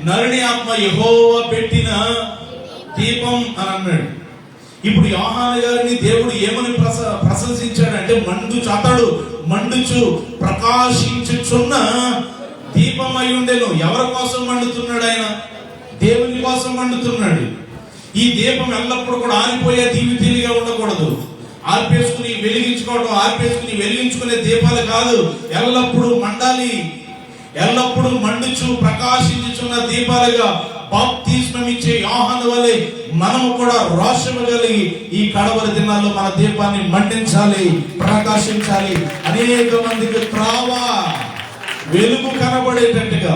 నరుని ఆత్మ యెహోవా పెట్టిన దీపం అని అన్నాడు. ఇప్పుడు యోహాను గారిని దేవుడు ఏమని ప్రశంసించాడంటే మండుచు ప్రకాశించుచున్న దీపం అయి ఉండేను. ఎవరి కోసం మండుతున్నాడు ఆయన? దేవుని కోసం మండుతున్నాడు. ఈ దీపం ఎల్లప్పుడూ కూడా ఆరిపోయే తీవిగా ఉండకూడదు. ఆర్పేసుకుని వెలిగించుకునే దీపాలు కాదు, ఎల్లప్పుడూ మండాలి. ఎల్లప్పుడూ మండుచు ప్రకాశించుచున్న దీపాలుగా బాప్తిస్మం ఇచ్చే యోహాను వలె మనము కూడా రోషము కలిగి ఈ కడవరి దినాల్లో మన దీపాన్ని మండించాలి, ప్రకాశించాలి. అనేక మందికి త్రావా వెలుగు కనబడేటట్టుగా.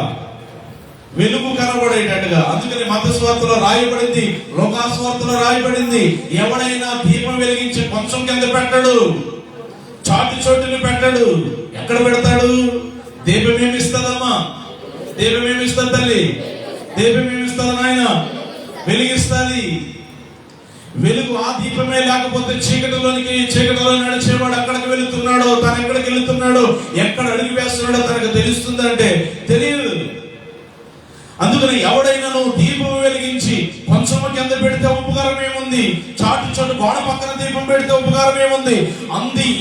అందుకని మతస్వార్తలో రాయబడింది, లోకాస్వార్తలో రాయబడింది, ఎవడైనా దీపం వెలిగించి కొంచెం కింద పెట్టడు, చోటుని పెట్టడు. ఎక్కడ పెడతాడు? దీపం ఏమిస్తుందమ్మా? దీపం ఏమిస్తుంది తల్లి? దీపం ఏమిస్తుంది నాయన? వెలిగిస్తుంది. వెలుగు ఆ దీపమే లేకపోతే చీకటిలో నడిచేవాడు ఎక్కడికి వెళుతున్నాడో, తను ఎక్కడికి వెళుతున్నాడో, ఎక్కడ అడుగు వేస్తున్నాడో తనకు తెలుస్తుందంటే తెలియదు. అందుకని ఎవడైనా నువ్వు దీపం వెలిగించి కొంచెం కింద పెడితే ఉపకారం ఏముంది? చాటు గోడ పక్కన దీపం పెడితే ఉపకారం ఏముంది?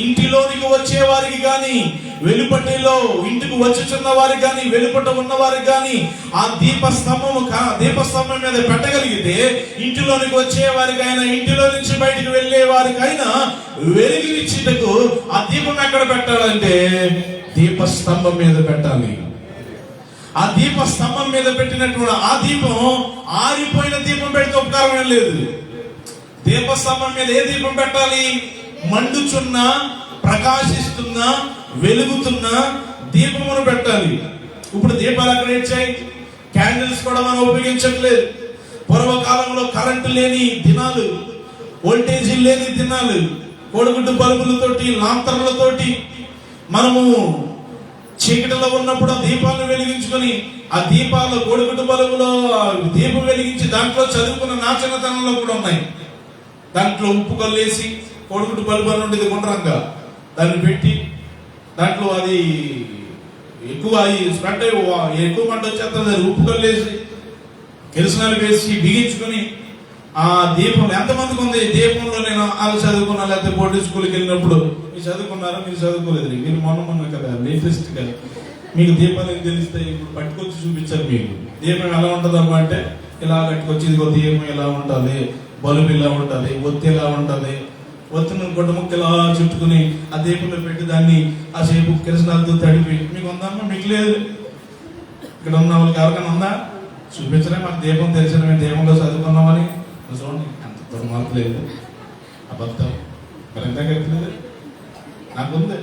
ఇంటిలోనికి వచ్చే వారికి కానీ, వెలుపటిలో ఇంటికి వచ్చుచున్న వారికి కానీ, వెలుపట ఉన్న వారికి కానీ ఆ దీపస్తంభం మీద పెట్టగలిగితే ఇంటిలోనికి వచ్చే వారికైనా, ఇంటిలో నుంచి బయటికి వెళ్ళే వారికైనా వెలుగునిచ్చేటకు ఆ దీపం ఎక్కడ పెట్టాలంటే దీపస్తంభం మీద పెట్టాలి. ఆ దీపస్తంభం మీద పెట్టినటువంటి ఆ దీపం ఆరిపోయిన దీపం పెడితే ఉపకారం ఏం లేదు. దీపస్తంభం మీద ఏ దీపం పెట్టాలి? మండుచున్న, ప్రకాశిస్తున్న, వెలుగుతున్న దీపమును పెట్టాలి. ఇప్పుడు దీపాలు ఎక్కడ ఇచ్చాయి? క్యాండిల్స్ కూడా మనం ఉపయోగించట్లేదు. పూర్వకాలంలో కరెంటు లేని దినాలు, వోల్టేజీ లేని దినాలు, కోడిగుడ్డు బల్బులతోటి, లాంతర్లతోటి మనము చీకటిలో ఉన్నప్పుడు ఆ దీపాలను వెలిగించుకొని, ఆ దీపాలు కోడిగుడ్డు బల్బులో దీపం వెలిగించి దాంట్లో చదువుకున్న నా చిన్నతనంలో కూడా ఉన్నాయి. దాంట్లో ఉప్పు కల్లేసి, కోడిగుడ్డు బల్బు అని ఉండేది గుండ్రంగా, దాన్ని పెట్టి దాంట్లో అది ఎక్కువ స్ప్రెడ్ ఎక్కువ మంట వచ్చేస్తుంది. ఉప్పు కల్లేసి కిరసనాలు వేసి బిగించుకొని ఆ దీపం ఎంతమందికి ఉంది? దీపంలో నేను వాళ్ళు చదువుకున్నా, లేకపోతే బోర్డు స్కూల్కి వెళ్ళినప్పుడు మీరు చదువుకున్నారా? మీరు చదువుకోలేదు, మీరు మొన్న కదా లేటెస్ట్ గా మీకు దీపాలు ఏం తెలుస్తాయి? ఇప్పుడు పట్టుకొచ్చి చూపించారు మీకు. దీపం ఎలా ఉంటుందమ్మా అంటే ఇలా కట్టుకొచ్చి, ఇదిగో దీపం ఎలా ఉంటుంది, బల్బు ఇలా ఉంటుంది, ఒత్తి ఎలా ఉంటుంది, ఒత్తిని గుడ్డ ముక్క ఇలా చుట్టుకుని ఆ దీపంలో పెట్టి దాన్ని ఆ సేపు కిరసనాలతో తడిపి, మీకు ఉందమ్మా? మీకు లేదు. ఇక్కడ ఉన్న వాళ్ళకి ఎవరికైనా ఉందా? చూపించలే. మాకు దీపం తెలిసిన మేము దీపంలో చదువుకున్నామని. చూడండి, అంత దుర్మార్పు లేదు, అబద్ధం మరి ఎంత కట్టలేదు. నాకుంది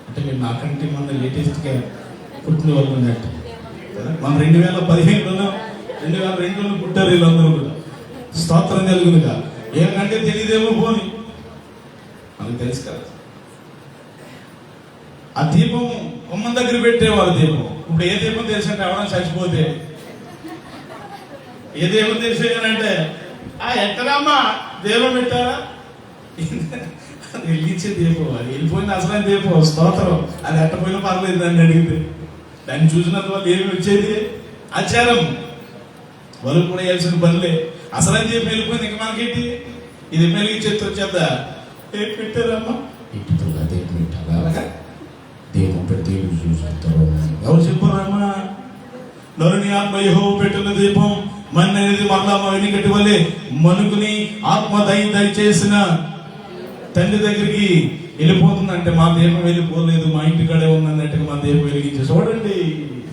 అంటే మీరు నాకంటే మన లేటెస్ట్గా పుట్టిన వాళ్ళు ఉన్నట్టు. మన 2015లో 2002లో పుట్టారు వీళ్ళందరూ కూడా. స్తోత్రం కలుగునుగా. ఏకంటే తెలియదేమో పోని, మనకు తెలుసు కదా. ఆ దీపం కొమ్మం దగ్గర పెట్టేవారు దీపం. ఇప్పుడు ఏ దీపం తెలిసంటే ఎవరైనా చచ్చిపోతే ఏ దీపం తెలిసేగానంటే ఎక్కడమ్మా దీపం పెట్టారా? అది వెలిగించే దీపం, అది వెళ్ళిపోయిన అసలైన దీపం. స్తోత్రం. అది ఎట్టపోయినా పర్లేదు దాన్ని అడిగితే. దాన్ని చూసినంత వాళ్ళు ఏమి వచ్చేది? ఆచారం. వాళ్ళు కూడా వేయాల్సిన పనులే. అసలైన దీపం వెళ్ళిపోయింది, ఇంకా మనకేంటి? ఇది వెలిగించేది వచ్చేద్దా? ఏం పెట్టారమ్మా? ఇంటితో దీపం పెట్టాలా? దీపం పెట్టి చూసేస్తారు. ఎవరు చెప్పారమ్మా? నరుని ఆత్మ యెహోవా పెట్టిన దీపం మన్నది మరలా వెనుకటి వల్లే మనుకుని ఆత్మ దయచేసిన తండ్రి దగ్గరికి వెళ్ళిపోతుందంటే మా దీపం వెళ్ళిపోలేదు, మా ఇంటికాడే ఉందన్నట్టుగా మా దీపం వెలిగించి చూడండి,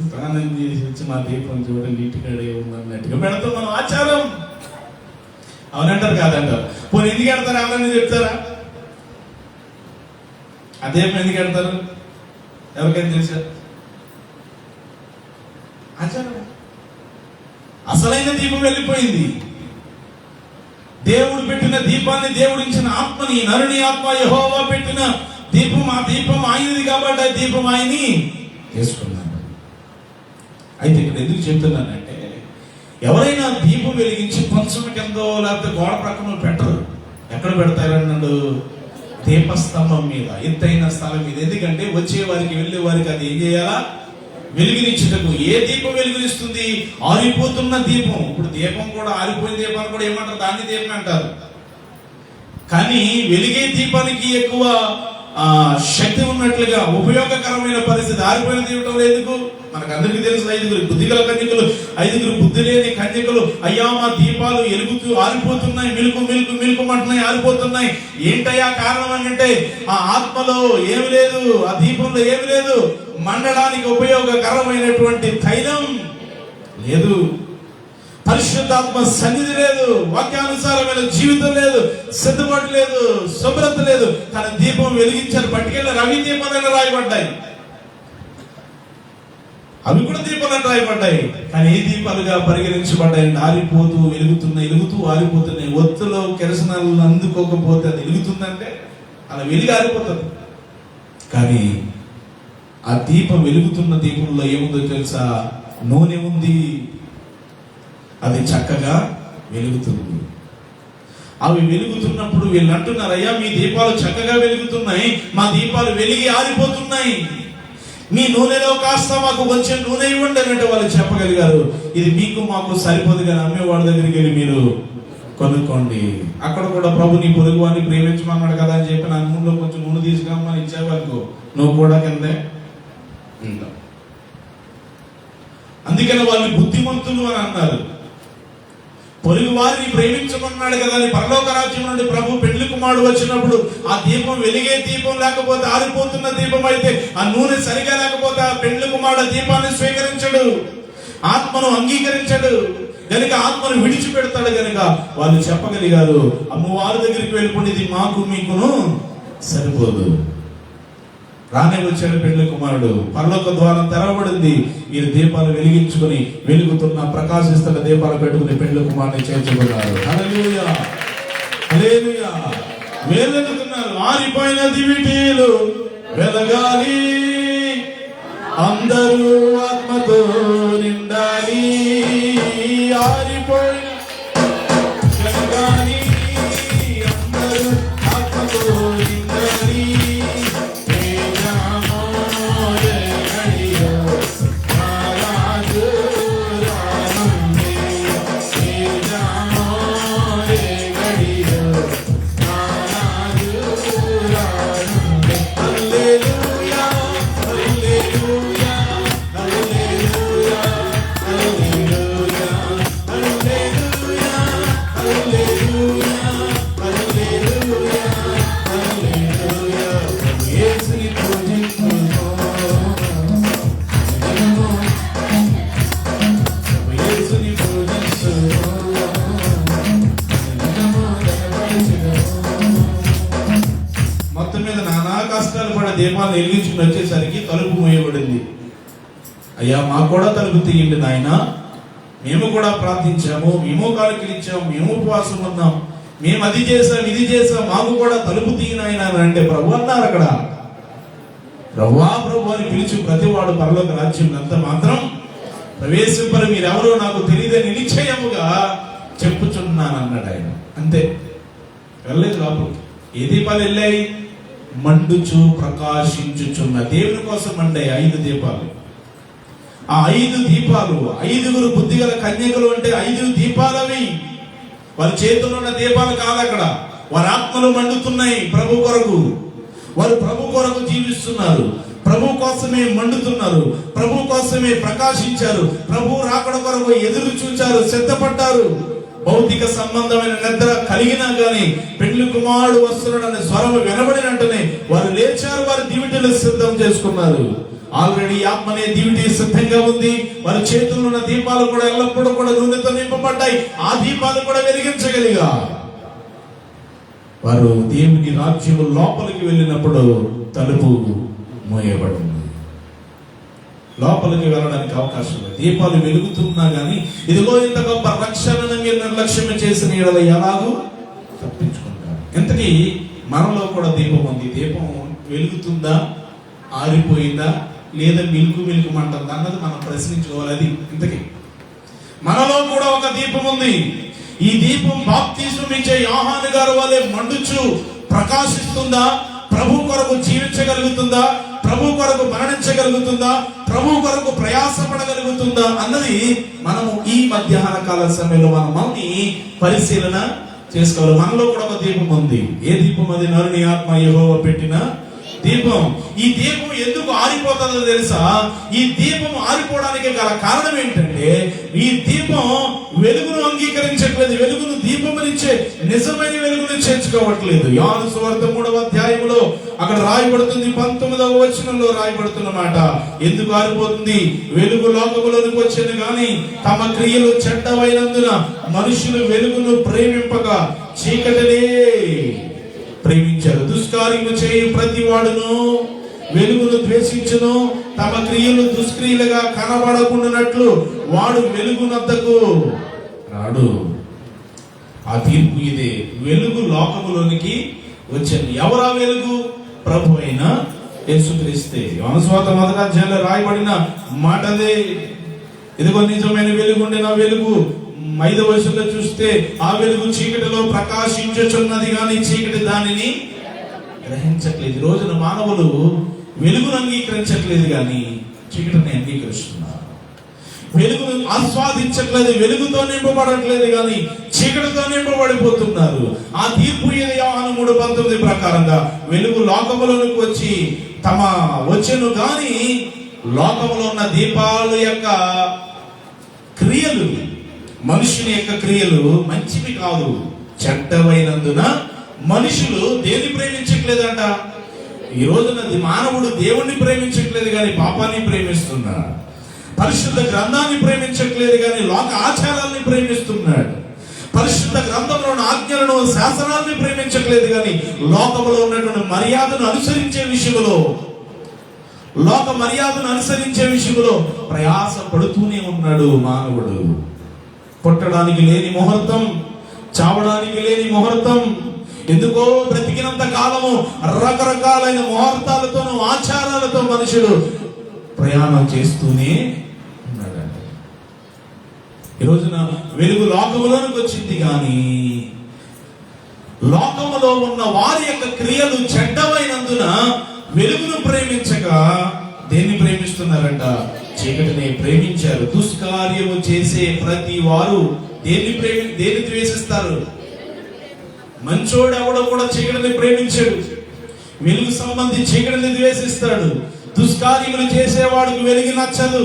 స్నానం చేసి వచ్చి మా దీపం చూడండి ఇంటికాడే ఉందన్నట్టుగా పెడతాం మనం. ఆచారం. అవునంటారు కాదంటారు. పోనీ ఎందుకు పెడతారు? ఎవరైనా చెప్తారా? ఆ దీపం ఎందుకు పెడతారు? ఎవరికైనా తెలుసా? ఆచారం. అసలైన దీపం వెళ్ళిపోయింది. దేవుడు పెట్టిన దీపాన్ని, దేవుడిచ్చిన ఆత్మని, నరుని ఆత్మ యెహోవా పెట్టిన దీపం, ఆ దీపం ఆయనది కాబట్టి ఆ దీపం ఆయన్ని చేసుకున్నాడు. అయితే ఇక్కడ ఎందుకు చెప్తున్నానంటే, ఎవరైనా దీపం వెలిగించి కొంచెం కిందో లేకపోతే గోడ ప్రక్కన పెట్టరు. ఎక్కడ పెడతారన్నాడు? దీపస్తంభం మీద, ఎత్తైన స్థలం మీద. ఎందుకంటే వచ్చే వారికి వెళ్ళే వారికి అది ఏం చేయాలా? వెలుగునిచ్చుటకు. ఏ దీపం వెలుగునిస్తుంది? ఆరిపోతున్న దీపం. ఇప్పుడు దీపం కూడా, ఆరిపోయిన దీపాన్ని కూడా ఏమంటారు? దాన్ని దీపం అంటారు. కానీ వెలిగే దీపానికి ఎక్కువ శక్తి ఉన్నట్లుగా ఉపయోగకరమైన పరిస్థితి. ఆరిపోయిన దీపం ఎందుకు? మనకు అందరికీ తెలుసు, 5 బుద్ధిగల కన్యకలు, 5 బుద్ధి లేని కన్యకలు, అయ్యా మా దీపాలు ఎలుగుతూ ఆరిపోతున్నాయి, మిలుకుమంటున్నాయి, ఆరిపోతున్నాయి. ఏంటయ్యా కారణం అంటే ఆ ఆత్మలో ఏమి లేదు, ఆ దీపంలో ఏమి లేదు, మండడానికి ఉపయోగకరమైనటువంటి తైలం లేదు, పరిశుద్ధాత్మ సన్నిధి లేదు, వాక్యానుసారమైన జీవితం లేదు, సిద్ధపాటు లేదు, శుభ్రత లేదు. తన దీపం వెలిగించారు, పట్టుకెళ్ళి రవి దీపాలైనా రాయబడ్డాయి, అవి కూడా దీపాలను రాయబడ్డాయి. కానీ ఏ దీపాలుగా పరిగణించబడ్డాయి? ఆరిపోతూ వెలుగుతూ ఆరిపోతున్నాయి. ఒత్తులో కెరసనాలను అందుకోకపోతే అది వెలుగుతుందంటే అలా వెలిగి ఆరిపోతుంది. కానీ ఆ దీపం, వెలుగుతున్న దీపంలో ఏముందో తెలుసా? నూనె ఉంది, అది చక్కగా వెలుగుతుంది. అవి వెలుగుతున్నప్పుడు వీళ్ళు అంటున్నారు, అయ్యా మీ దీపాలు చక్కగా వెలుగుతున్నాయి, మా దీపాలు వెలిగి ఆరిపోతున్నాయి, మీ నూనెలో కాస్త మాకు కొంచెం నూనె ఇవ్వండి అన్నట్టు వాళ్ళు చెప్పగలిగారు. ఇది మీకు మాకు సరిపోదు, కానీ అమ్మేవాడి దగ్గరికి వెళ్ళి మీరు కొనుక్కోండి. అక్కడ కూడా ప్రభు నీ పొరుగు వాడిని ప్రేమించమన్నాడు కదా అని చెప్పి నా నూనెలో కొంచెం నూనె తీసుకురామని ఇచ్చేవాళ్ళకు నువ్వు కూడా కిందే ఉంటావు. అందుకని వాళ్ళు బుద్ధిమంతులు అని అన్నారు. పొరుగు వారిని ప్రేమించమన్నాడు కదా అని పరలోక రాజ్యం నుండి ప్రభు పెళ్లి కుమారుడు వచ్చినప్పుడు ఆ దీపం వెలిగే దీపం లేకపోతే, ఆరిపోతున్న దీపం అయితే, ఆ నూనె సరిగా లేకపోతే ఆ పెళ్లి కుమారుడు దీపాన్ని స్వీకరించడు, ఆత్మను అంగీకరించడు, కనుక ఆత్మను విడిచిపెడతాడు. కనుక వాళ్ళు చెప్పగలిగారు, అమ్మవారి దగ్గరికి వెళ్ళిపోయి ఇది మాకు మీకును సరిపోదు. రానే వచ్చాడు పెళ్లి కుమారుడు, పరలోక ద్వారం తెరవబడింది. ఈ దీపాలు వెలిగించుకుని వెలుగుతున్న ప్రకాశిస్తున్న దీపాలు పెట్టుకుని పెళ్లి కుమారుని చేర్చుకున్నారు. హల్లెలూయా, హల్లెలూయా. వెలుగుతున్నారు. ఆరిపోయిన దివిటీలు వెలగాలి, అందరూ ఆత్మతో నిండాలి. ఆరిపోయిన వెలగాలి, అందరూ ఆత్మతో నిండాలి. దీపాలు వెలిగించుకుని వచ్చేసరికి తలుపు మూయబడింది. అయ్యా మాకు కూడా తలుపు తీయండి నాయన, మేము కూడా ప్రార్థించాము, మేము కానుకలిచ్చాము, మేము ఉపవాసం ఉన్నాం, మేము అది చేసాం ఇది చేసాం, మాకు కూడా తలుపు తీయనాయన అంటే ప్రభు అన్నారు అక్కడ. ప్రభు అని పిలిచి ప్రతివాడు పరలోక రాజ్యం అంత మాత్రం ప్రవేశింపరు, మీరెవరో నాకు తెలియదని నిశ్చయముగా చెప్పుచున్నాను అన్నాడు ఆయన. అంతే, వెళ్ళలేదు లోపలికి. ఏ దీపాలు వెళ్ళాయి? మండుచు ప్రకాశించుచున్న దేవుని కోసం మండే 5 దీపాలు. ఆ 5 దీపాలు 5 బుద్ధిగల కన్యకలు అంటే 5 దీపాలవి. వారి చేతుల్లో ఉన్న దీపాలు కాదు అక్కడ. వారి ఆత్మలు మండుతున్నాయి ప్రభు కొరకు. వారు ప్రభు కొరకు జీవిస్తున్నారు, ప్రభు కోసమే మండుతున్నారు, ప్రభు కోసమే ప్రకాశించారు, ప్రభు రాకడ కొరకు ఎదురు చూచారు, సిద్ధపడ్డారు. భౌతిక సంబంధమైన నిద్ర కలిగినా గాని పెళ్లి కుమారుడు వస్తున్నాడనే స్వరం వినబడినట్టునే వారు లేచారు, వారి దివిటీలు సిద్ధం చేసుకున్నారు. ఆల్రెడీ ఆత్మనే దివిటీ సిద్ధంగా ఉంది. వారి చేతుల్లో ఉన్న దీపాలు కూడా ఎల్లప్పుడూ కూడా నూనెతో నింపబడ్డాయి. ఆ దీపాలు కూడా వెలిగించగలిగా వారు దేవుని రాజ్యం లోపలికి వెళ్ళినప్పుడు తలుపు మూయబడింది. లోపలికి వెళ్ళడానికి అవకాశం లేదు. దీపాలు వెలుగుతున్నా గానీ ఇదిగో ఇంత గొప్ప రక్షణను మీరు నిర్లక్ష్యం చేసిన ఎడల ఎలాగూ తప్పించుకుంటారు. ఇంతకీ మనలో కూడా దీపం ఉంది. దీపం వెలుగుతుందా, ఆరిపోయిందా, లేదా మిల్కు మంటందా అన్నది మనం ప్రశ్నించుకోవాలి. అది ఇంతకీ మనలో కూడా ఒక దీపం ఉంది. ఈ దీపం బాప్తిస్మం ఇచ్చే యోహాను గారు వలె మండుచు ప్రకాశిస్తుందా? ప్రభు కొరకు జీవించగలుగుతుందా? ప్రభు కొరకు మరణించగలుగుతుందా, ప్రభు కొరకు ప్రయాసపడగలుగుతుందా అన్నది మనము ఈ మధ్యాహ్న కాల సమయంలో మనల్ని పరిశీలన చేసుకోవాలి. మనలో కూడా ఒక దీపం ఉంది. ఏ దీపం అది? నరుని ఆత్మ యెహోవా పెట్టిన దీపం. ఈ దీపం ఎందుకు ఆరిపోతుందో తెలుసా? ఈ దీపం ఆరిపోవడానికి గల కారణం ఏంటంటే, ఈ దీపం వెలుగును అంగీకరించట్లేదు. వెలుగును దీపమునిచ్చే నిజమైన వెలుగును చేర్చుకోవట్లేదు. యోహాను సువార్త 3వ అధ్యాయంలో అక్కడ రాయబడుతుంది, 19వ వచనంలో రాయబడుతున్న మాట. ఎందుకు ఆరిపోతుంది? వెలుగు లోకములోనికి వచ్చేది గాని తమ క్రియలు చెడ్డవైనందున మనుషులు వెలుగును ప్రేమింపగా చీకటినే ప్రేమించారు. దుష్కార్యము చేయు ప్రతి వాడును వెలుగును ద్వేషించును, తమ క్రియలు దుష్క్రియలుగా కనబడకుండానట్లు వాడు వెలుగునద్దకు రాడు. ఆ తీర్పు ఇదే. వెలుగు లోకములోనికి వచ్చింది. ఎవరా వెలుగు? ప్రభు అయిన యేసుక్రీస్తే. యోహాను సువార్త 1వ అధ్యాయంలో రాయబడిన మాటదే. ఇదిగో నిజమైన వెలుగుండే నా వెలుగు 5వ వచనంలో చూస్తే, ఆ వెలుగు చీకటిలో ప్రకాశించుచున్నది కానీ చీకటి దానిని గ్రహించట్లేదు. ఈ రోజున మానవులు వెలుగును అంగీకరించట్లేదు కానీ చీకటిని అంగీకరిస్తున్నారు. వెలుగును ఆస్వాదించట్లేదు, వెలుగుతో నింపబడట్లేదు కానీ చీకటితో నింపబడిపోతున్నారు. ఆ తీర్పు యోహాను 3:19 ప్రకారంగా వెలుగు లోకములోనికి వచ్చి తమ వచ్చెను గాని లోకములో ఉన్న దీపాల యొక్క క్రియలు, మనుషుని యొక్క క్రియలు మంచివి కాదు, చెడ్డవైనందున మనుషులు దేన్ని ప్రేమించట్లేదంట. ఈ రోజున మానవుడు దేవుణ్ణి ప్రేమించట్లేదు కానీ పాపాన్ని ప్రేమిస్తున్నాడు. పరిశుద్ధ గ్రంథాన్ని ప్రేమించట్లేదు కానీ లోక ఆచారాల్ని ప్రేమిస్తున్నాడు. పరిశుద్ధ గ్రంథంలో ఉన్న ఆజ్ఞలను, శాసనాల్ని ప్రేమించట్లేదు కానీ లోకంలో ఉన్నటువంటి మర్యాదను అనుసరించే విషయంలో, లోక మర్యాదను అనుసరించే విషయంలో ప్రయాస పడుతూనే ఉన్నాడు మానవుడు. పుట్టడానికి లేని ముహూర్తం, చావడానికి లేని ముహూర్తం, ఎందుకో బ్రతికినంత కాలము రకరకాలైన ముహూర్తాలతోనూ ఆచారాలతో మనుషుడు ప్రయాణం చేస్తూనే ఉన్నాడండి. ఈ రోజున వెలుగు లోకములోనికి వచ్చింది కానీ లోకములో ఉన్న వారి యొక్క క్రియలు చెడ్డవైనందున వెలుగును ప్రేమించగా దేన్ని ప్రేమిస్తున్నారంట? చీకటిని ప్రేమించారు. దుష్కార్యము చేసే ప్రతి వారు దేన్ని ద్వేషిస్తారు? మంచోడు ఎవడో కూడా చీకటిని ప్రేమించాడు. వెలుగు సంబంధి చీకటిని ద్వేషిస్తాడు. దుష్కార్యములు చేసేవాడికి వెలుగు నచ్చదు.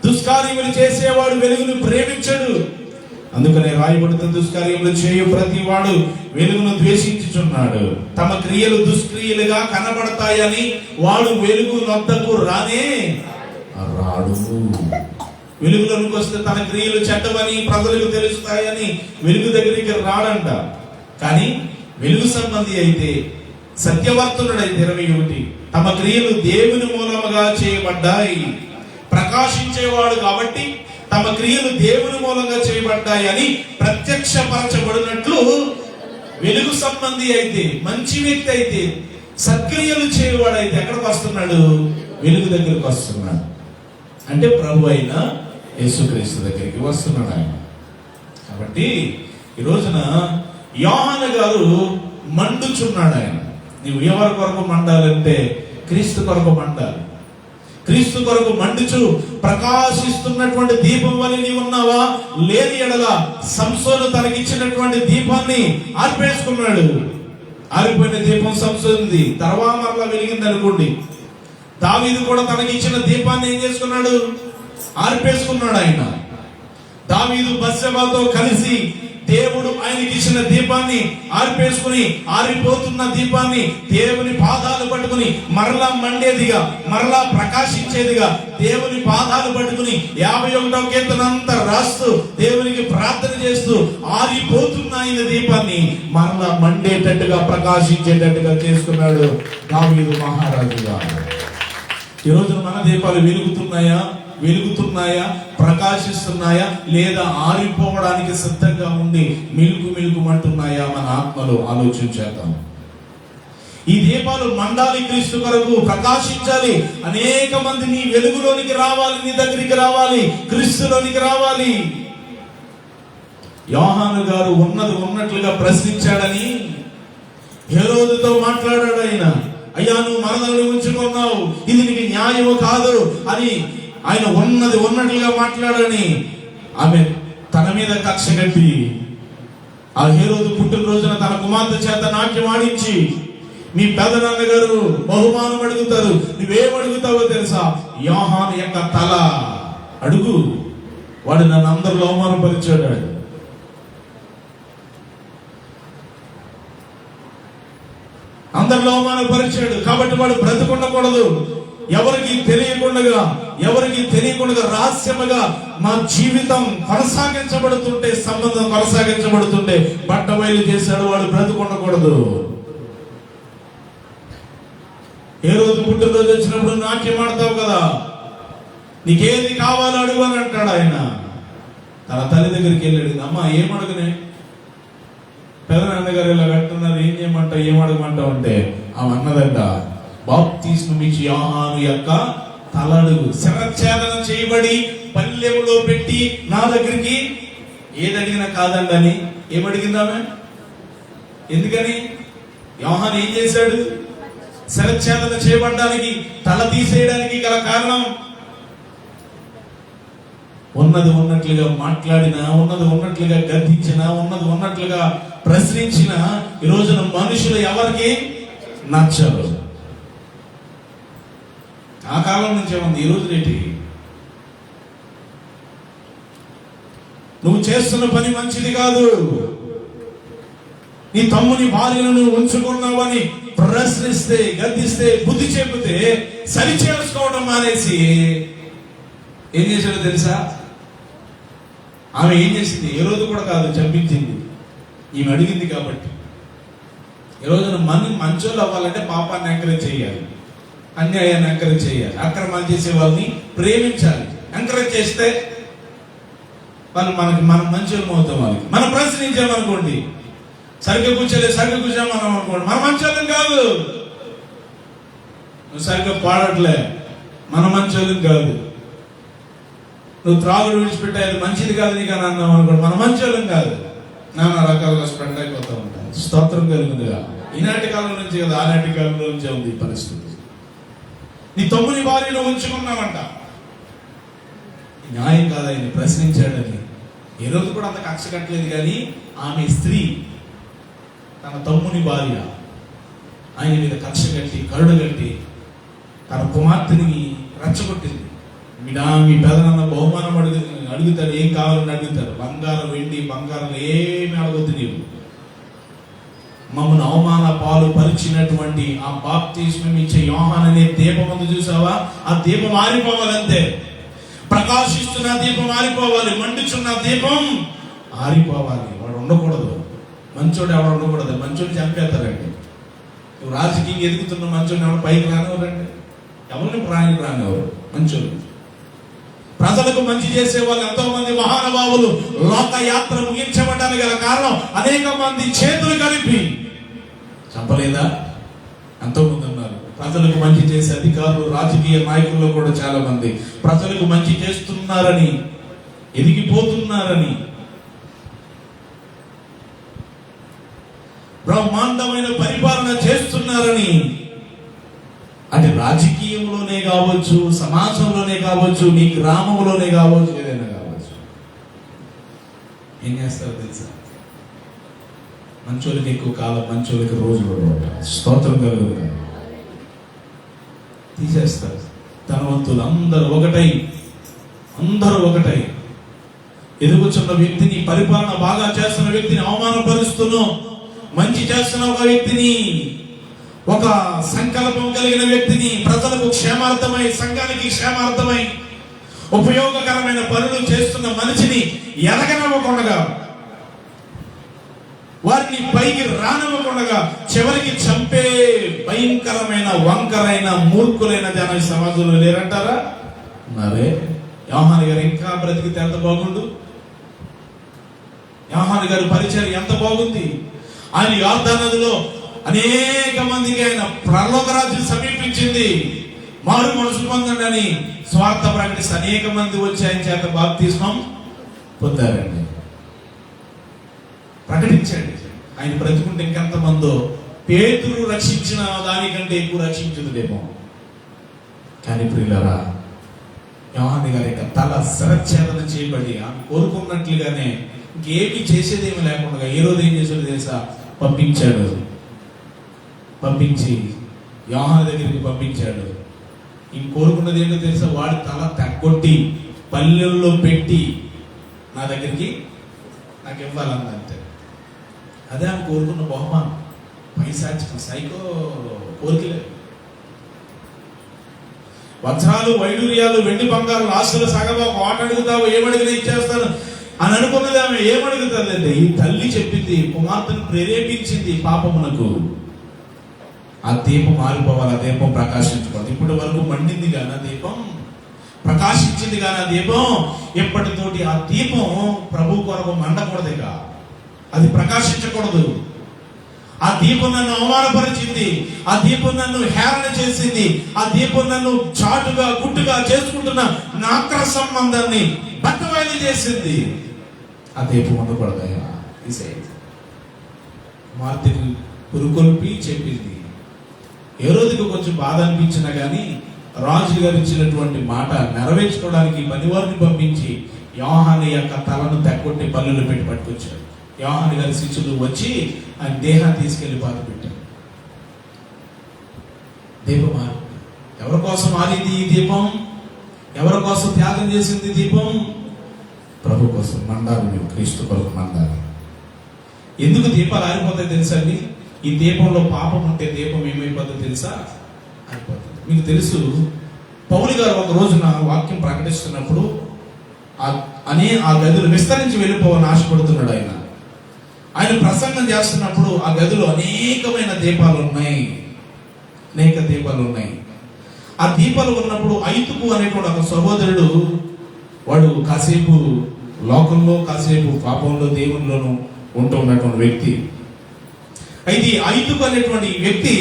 దుష్కార్యములు చేసేవాడు వెలుగును ప్రేమించడు. అందుకనే రాయబడుతున్న, దుష్కార్యములు చేయు ప్రతి వాడు వెలుగును ద్వేషించుచున్నాడు, తమ క్రియలు దుష్క్రియలుగా కనబడతాయని వాడు వెలుగు నొద్దకు రానే రాడు. వెలుగులోనికి వస్తే తన క్రియలు చెడ్డవని ప్రజలకు తెలుస్తాయని వెలుగు దగ్గరికి రాడంట. కానీ వెలుగు సంబంధి అయితే, సత్యవర్తనుడైతే 21, తమ క్రియలు దేవుని మూలముగా చేయబడ్డాయి. ప్రకాశించేవాడు కాబట్టి తమ క్రియలు దేవుని మూలంగా చేయబడ్డాయి అని ప్రత్యక్షపరచబడినట్లు వెలుగు సంబంధి అయితే, మంచి వ్యక్తి అయితే, సత్క్రియలు చేయవాడైతే ఎక్కడికి వస్తున్నాడు? వెలుగు దగ్గరికి వస్తున్నాడు. అంటే ప్రభు అయిన యేసుక్రీస్తు దగ్గరికి వస్తున్నాడు ఆయన. కాబట్టి ఈ రోజున యోహాను గారు మండుచున్నాడు. ఆయన, నీవు ఎవరి కొరకు మండాలంటే క్రీస్తు కొరకు మండాలి. క్రీస్తు కొరకు మండుచు ప్రకాశిస్తున్నటువంటి దీపం వల్ల నీవు ఉన్నావా? లేని ఎడల సంసోను తనకిచ్చినటువంటి దీపాన్ని ఆర్పేసుకున్నాడు. ఆరిపోయిన దీపం సంసోనుది, తర్వాత మరలా వెలిగింది అనుకోండి. దావీదు కూడా తనకిచ్చిన దీపాన్ని ఏం చేసుకున్నాడు? ఆర్పేసుకున్నాడు. ఆయన దావీదు బత్షెబతో కలిసి దేవుడు ఆయనకి ఇచ్చిన దీపాన్ని ఆర్పేసుకుని, ఆరిపోతున్న దీపాన్ని దేవుని పాదాలు పట్టుకుని మరలా మండేదిగా, మరలా ప్రకాశించేదిగా దేవుని పాదాలు పట్టుకుని 51వ కీర్తనంతా రాస్తూ దేవునికి ప్రార్థన చేస్తూ ఆరిపోతున్న ఆయన దీపాన్ని మరలా మండేటట్టుగా, ప్రకాశించేటట్టుగా చేసుకున్నాడు దావీదు మహారాజుగా. ఈ రోజున మన దీపాలు వెలుగుతున్నాయా, ప్రకాశిస్తున్నాయా, లేదా ఆరిపోవడానికి సిద్ధంగా ఉండి మిలుకుమంటున్నాయా? మన ఆత్మలో ఆలోచించేద్దాం. ఈ దీపాలు మండాలి, క్రీస్తు కొరకు ప్రకాశించాలి. అనేక మంది నీ వెలుగులోనికి రావాలి, నీ దగ్గరికి రావాలి, క్రీస్తులోనికి రావాలి. యోహాను గారు ఉన్నది ఉన్నట్లుగా ప్రశ్నించాడని హేరోదుతో మాట్లాడాడు. ఆయన అయ్యా నువ్వు మరదలను ఉంచుకున్నావు, ఇది నీకు న్యాయము కాదు అని ఆయన ఉన్నది ఉన్నట్లుగా మాట్లాడని ఆమె తన మీద కక్ష కట్టి ఆ హేరోదు పుట్టినరోజున తన కుమార్తె చేత నాట్యం ఆడించి, మీ పెదనాన్నగారు బహుమానం అడుగుతారు, నువ్వేం అడుగుతావో తెలుసా? యోహాను యొక్క తల అడుగు, వాడు నన్ను అందరిలో అవమానపరిచాడు. అందరిలో అవమానపరిచాడు కాబట్టి వాడు బ్రతుకుండకూడదు. ఎవరికి తెలియకుండా రహస్యముగా మా జీవితం కొనసాగించబడుతుంటే, సంబంధం కొనసాగించబడుతుంటే బట్ట బయలు చేశాడు. వాడు బ్రతుకుండకూడదు. ఏ రోజు పుట్టినరోజు వచ్చినప్పుడు నాట్యం ఆడతావు కదా, నీకేది కావాలో అడుగు అని అంటాడు ఆయన. తన తల్లి దగ్గరికి వెళ్ళాడు, అమ్మ ఏం అడుగునే, పెదనాన్నగారు ఇలా కట్టున్నారు, ఏం చేయమంటావు, ఏం అడగమంటావు అంటే ఆమె అన్నదంట, బాప్తిస్మం ఇచ్చి యోహాను యొక్క తలడుగు. శరచ్ఛేదన చేయబడి పల్లెములో పెట్టి నా దగ్గరికి ఏది అడిగినా కాదండి అని ఏమడిగిందామె? ఎందుకని? యోహాను ఏం చేశాడు? శరచ్ఛేదన చేయబడ్డానికి, తల తీసేయడానికి గల కారణం ఉన్నది ఉన్నట్లుగా మాట్లాడినా, ఉన్నది ఉన్నట్లుగా గద్దించినా, ఉన్నది ఉన్నట్లుగా ప్రశ్నించిన ఈ రోజున మనుషులు ఎవరికి నచ్చరు. ఆ కాలం నుంచే ఉంది. ఈ రోజు ఏంటి? నువ్వు చేస్తున్న పని మంచిది కాదు, నీ తమ్ముని భార్యను నువ్వు ఉంచుకున్నావని ప్రశ్నిస్తే, గద్దిస్తే, బుద్ధి చెబితే సరి చేసుకోవడం మానేసి ఏం చేశాడో తెలుసా? ఆమె ఏం చేసింది? ఏ రోజు కూడా కాదు, చంపించింది. ఈమె అడిగింది కాబట్టి. ఈ రోజున మంచోళ్ళు అవ్వాలంటే పాపాన్ని ఎంకరేజ్ చేయాలి, అన్యాయాన్ని ఎంకరేజ్ చేయాలి, అక్రమాలు చేసే వాళ్ళని ప్రేమించాలి. ఎంకరేజ్ చేస్తే మనం మంచోళ్ళం అవుతాం. వాళ్ళకి మనం ప్రశ్నించామనుకోండి, సరిగ్గా కూర్చామన్నాం అనుకోండి, మన మంచోళ్ళం కాదు. నువ్వు సరిగ్గా పాడట్లే, మన మంచోళ్ళం కాదు. నువ్వు త్రాగుడు విడిచిపెట్టాలి, మంచిది కాదు నీకు అని అన్నావు అనుకోండి, మన మంచోళ్ళం కాదు. నానా రకాలుగా స్ప్రెడ్ అయిపోతూ ఉంటాను. స్తోత్రం కలుగుతుందిగా. ఈనాటి కాలం నుంచి కదా, ఆనాటి కాలంలో నుంచే ఉంది ఈ పరిస్థితి. నీ తమ్ముని భార్యను ఉంచుకున్నామంట, న్యాయం కాదు. ఆయన ప్రశ్నించాడని ఏ రోజు కూడా అంత కక్ష కట్టలేదు. కానీ ఆమె స్త్రీ, తన తమ్ముని భార్య ఆయన మీద కక్ష కట్టి, కరుడు కట్టి తన కుమార్తెని రెచ్చగొట్టింది. మీ పెదనాన్న బహుమానం అడుగుతాడు, ఏం కావాలని అడుగుతాడు. బంగారం, వెండి, బంగారం ఏమి అడగొద్దు నీవు. మమ్మల్ని అవమాన పాలు పరిచినటువంటి ఆ బాప్తిస్మం ఇచ్చే యోహాను అనే దీపం ముందు చూసావా? ఆ దీపం ఆరిపోవాలంతే. ప్రకాశిస్తున్న దీపం ఆరిపోవాలి, మండుచున్న దీపం ఆరిపోవాలి. వాడు ఉండకూడదు, మంచోడు ఎవడు ఉండకూడదు. మంచోడు చంపేస్తారండి. నువ్వు రాజకీయంగా ఎదుగుతున్న మంచోడిని ఎవరు పైకి రానివ్వరండి, ఎవరిని ప్రాణికి రానివ్వరు. మంచోడు ప్రజలకు మంచి చేసే వాళ్ళు ఎంతో మంది మహానుభావులు లోక యాత్ర ముగించబడ్డానికి గల కారణం అనేక మంది చేతులు కలిపి చంపలేదా? ఎంతో మంది ఉన్నారు. ప్రజలకు మంచి చేసే అధికారులు, రాజకీయ నాయకుల్లో కూడా చాలా మంది ప్రజలకు మంచి చేస్తున్నారని, ఎదిగిపోతున్నారని, బ్రహ్మాండమైన పరిపాలన చేస్తున్నారని, అది రాజకీయంలోనే కావచ్చు, సమాజంలోనే కావచ్చు, నీ గ్రామంలోనే కావచ్చు, ఏదైనా కావచ్చు. ఏం చేస్తారో తెలుసా? మంచోళ్ళకి ఎక్కువ కాలం, మంచోళ్ళకి రోజులు స్తోత్రం కలుగుతుంది. తీసేస్తారు. ధనవంతులు అందరూ ఒకటై ఎదుగుచున్న వ్యక్తిని, పరిపాలన బాగా చేస్తున్న వ్యక్తిని అవమానపరుస్తున్నాం. మంచి చేస్తున్న ఒక వ్యక్తిని, ఒక సంకల్పం కలిగిన వ్యక్తిని, ప్రజలకు క్షేమార్థమై, సంఘానికి క్షేమార్థమై ఉపయోగకరమైన పనులు చేస్తున్న మనిషిని ఎదగనివ్వకుండా, వారిని పైకి రానివ్వకుండా చివరికి చంపే భయంకరమైన, వంకరైన, మూర్ఖులైన జనం ఈ సమాజంలో లేరంటారా? మరే యోహాను గారు ఇంకా బ్రతికితే ఎంత బాగుండు. యోహాను గారి పరిచయం ఎంత బాగుంది. ఆయన యోర్దాను నదిలో అనేక మందికి ఆయన పరలోక రాజ్యం సమీపించింది, మారు మనసు పొందండి అని స్వార్థ ప్రకటిస్తే అనేక మంది వచ్చి ఆయన చేత బాప్తిస్మం పొందారండి. ప్రకటించండి. ఆయన బ్రతుకుంటే ఇంకెంతమందో పేతురు రక్షించిన దానికంటే ఎక్కువ రక్షించదులేమో. కానీ ప్రియులారా, యోహాను గారి యొక్క తల శిరచ్ఛేదన చేయబడి ఆమె కోరుకున్నట్లుగానే ఇంకేమీ చేసేదేమీ లేకుండా ఏ రోజు ఏం చేశాడు తెలుసా? పంపించి యోహాను దగ్గరికి పంపించాడు. ఇంక కోరుకున్నది ఏంటో తెలుసా? వాడి తల తగ్గొట్టి పల్లెల్లో పెట్టి నా దగ్గరికి నాకు ఇవ్వాలందంటే అదే ఆమె కోరుకున్న బహుమానం. పైశాచిక సైకో కోరికలే. వజ్రాలు, వైడూర్యాలు, వెండి బంగారు, ఆస్తులు సగం ఒక ఆట అడుగుతావు, ఏమడిగినా ఇచ్చేస్తాను అని అనుకున్నది ఆమె. ఏమడుగుతుందంటే, ఈ తల్లి చెప్పింది, కుమార్తెను ప్రేరేపించింది పాపమునకు. ఆ దీపం ఆరిపోవాలి, ఆ దీపం ప్రకాశించుకోవాలి. ఇప్పటి వరకు మండింది కానీ ఆ దీపం ప్రకాశించింది కానీ ఆ దీపం ఎప్పటితోటి ఆ దీపం ప్రభు కొరకు మండకూడదుగా, అది ప్రకాశించకూడదు. ఆ దీపం నన్ను అవమానపరిచింది, ఆ దీపం నన్ను హేళన చేసింది, ఆ దీపం నన్ను చాటుగా గుట్టుగా చేసుకుంటున్న నా అక్ర సంబంధాన్ని బట్టబయలు చేసింది. ఆ దీపం ఉండకూడదయా. మార్తెకు పురుకొల్పి చెప్పింది. ఏ రోజుకి కొంచెం బాధ అనిపించినా కానీ రాజు గారు ఇచ్చినటువంటి మాట నెరవేర్చుకోవడానికి పనివారిని పంపించి యోహాను యొక్క తలను తెగొట్టి పల్లెలు పెట్టి పట్టుకొచ్చాడు. యోహాను గారి శిష్యులు వచ్చి ఆయన దేహాన్ని తీసుకెళ్లి బాధ పెట్టారు. దీపం ఎవరి కోసం ఆరింది ఈ దీపం? ఎవరి కోసం త్యాగం చేసింది దీపం? ప్రభు కోసం మండాలి. మేము క్రీస్తు కొరకు మండాలి. ఎందుకు దీపాలు ఆరిపోతాయి తెలుసా అండి? ఈ దీపంలో పాపం ఉంటే దీపం ఏమైపోతుందో తెలుసా? ఆరిపోతుంది. మీకు తెలుసు, పౌలు గారు ఒక రోజున వాక్యం ప్రకటిస్తున్నప్పుడు ఆ గదులు విస్తరించి వెళ్ళిపోవాలని ఆశపడుతున్నాడు. ఆయన ప్రసంగం చేస్తున్నప్పుడు ఆ గదిలో అనేకమైన దీపాలు ఉన్నాయి. ఆ దీపాలు ఉన్నప్పుడు ఐతుకు అనేటువంటి ఒక సహోదరుడు, వాడు కాసేపు లోకంలో కాసేపు పాపంలో దేవునిలోనూ ఉంటూ ఉన్నటువంటి వ్యక్తి. అయితే ఐతుకు అనేటువంటి వ్యక్తి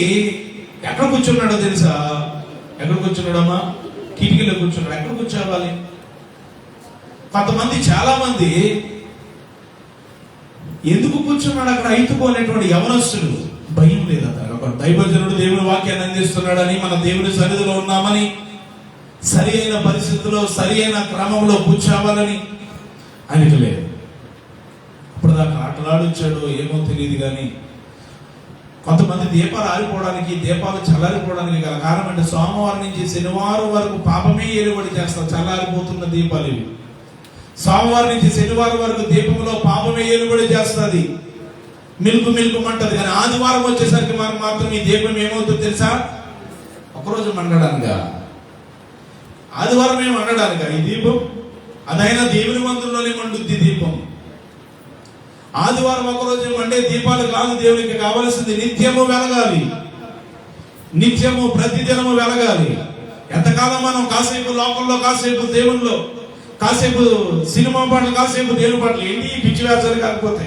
ఎక్కడ కూర్చున్నాడో తెలుసా? ఎక్కడ కూర్చున్నాడమ్మా? కిటికీలో కూర్చున్నాడు. ఎక్కడ కూర్చోవాలి? కొంతమంది, చాలా మంది ఎందుకు కూర్చున్నాడు అక్కడ? ఐతుకు అనేటువంటి యవనస్తుడు. భయం లేదు అతను. ఒక దైవజనుడు దేవుని వాక్యాన్ని అందిస్తున్నాడని, మన దేవుని సన్నిధిలో ఉన్నామని, సరి అయిన పరిస్థితుల్లో సరి అయిన క్రమంలో కూర్చోవాలని ఆయనకు లేదు. ఇప్పుడు దాకా ఆటలాడొచ్చాడో ఏమో తెలియదు. కానీ కొంతమంది దీపాలు ఆరిపోవడానికి, దీపాలు చల్లారిపోవడానికి గల కారణం అంటే, సోమవారం నుంచి శనివారం వరకు పాపమే ఏలుబడి చేస్తాం. చల్లారిపోతున్న దీపాలు ఇవి. సోమవారం నుంచి శనివారం వరకు దీపంలో పాపమే ఏలుబడి చేస్తుంది, మిల్కుమంటది. కానీ ఆదివారం వచ్చేసరికి మనం మాత్రం ఈ దీపం ఏమవుతుందో తెలుసా? ఒకరోజు మండడానిగా, ఆదివారం ఏమి మండడానిగా ఈ దీపం? అదైనా దేవుని మందిరంలోనే మండుద్ది దీపం. ఆదివారం ఒకరోజు మండే దీపాలు కాదు దేవునికి కావలసింది. నిత్యము వెలగాలి, నిత్యము ప్రతిదినము వెలగాలి. ఎంతకాలం మనం కాసేపు లోకంలో, కాసేపు దేవుల్లో, కాసేపు సినిమా పాటలు, కాసేపు దేవుని పాటలు, ఏంటి పిచ్చి వేసాలు కాకపోతే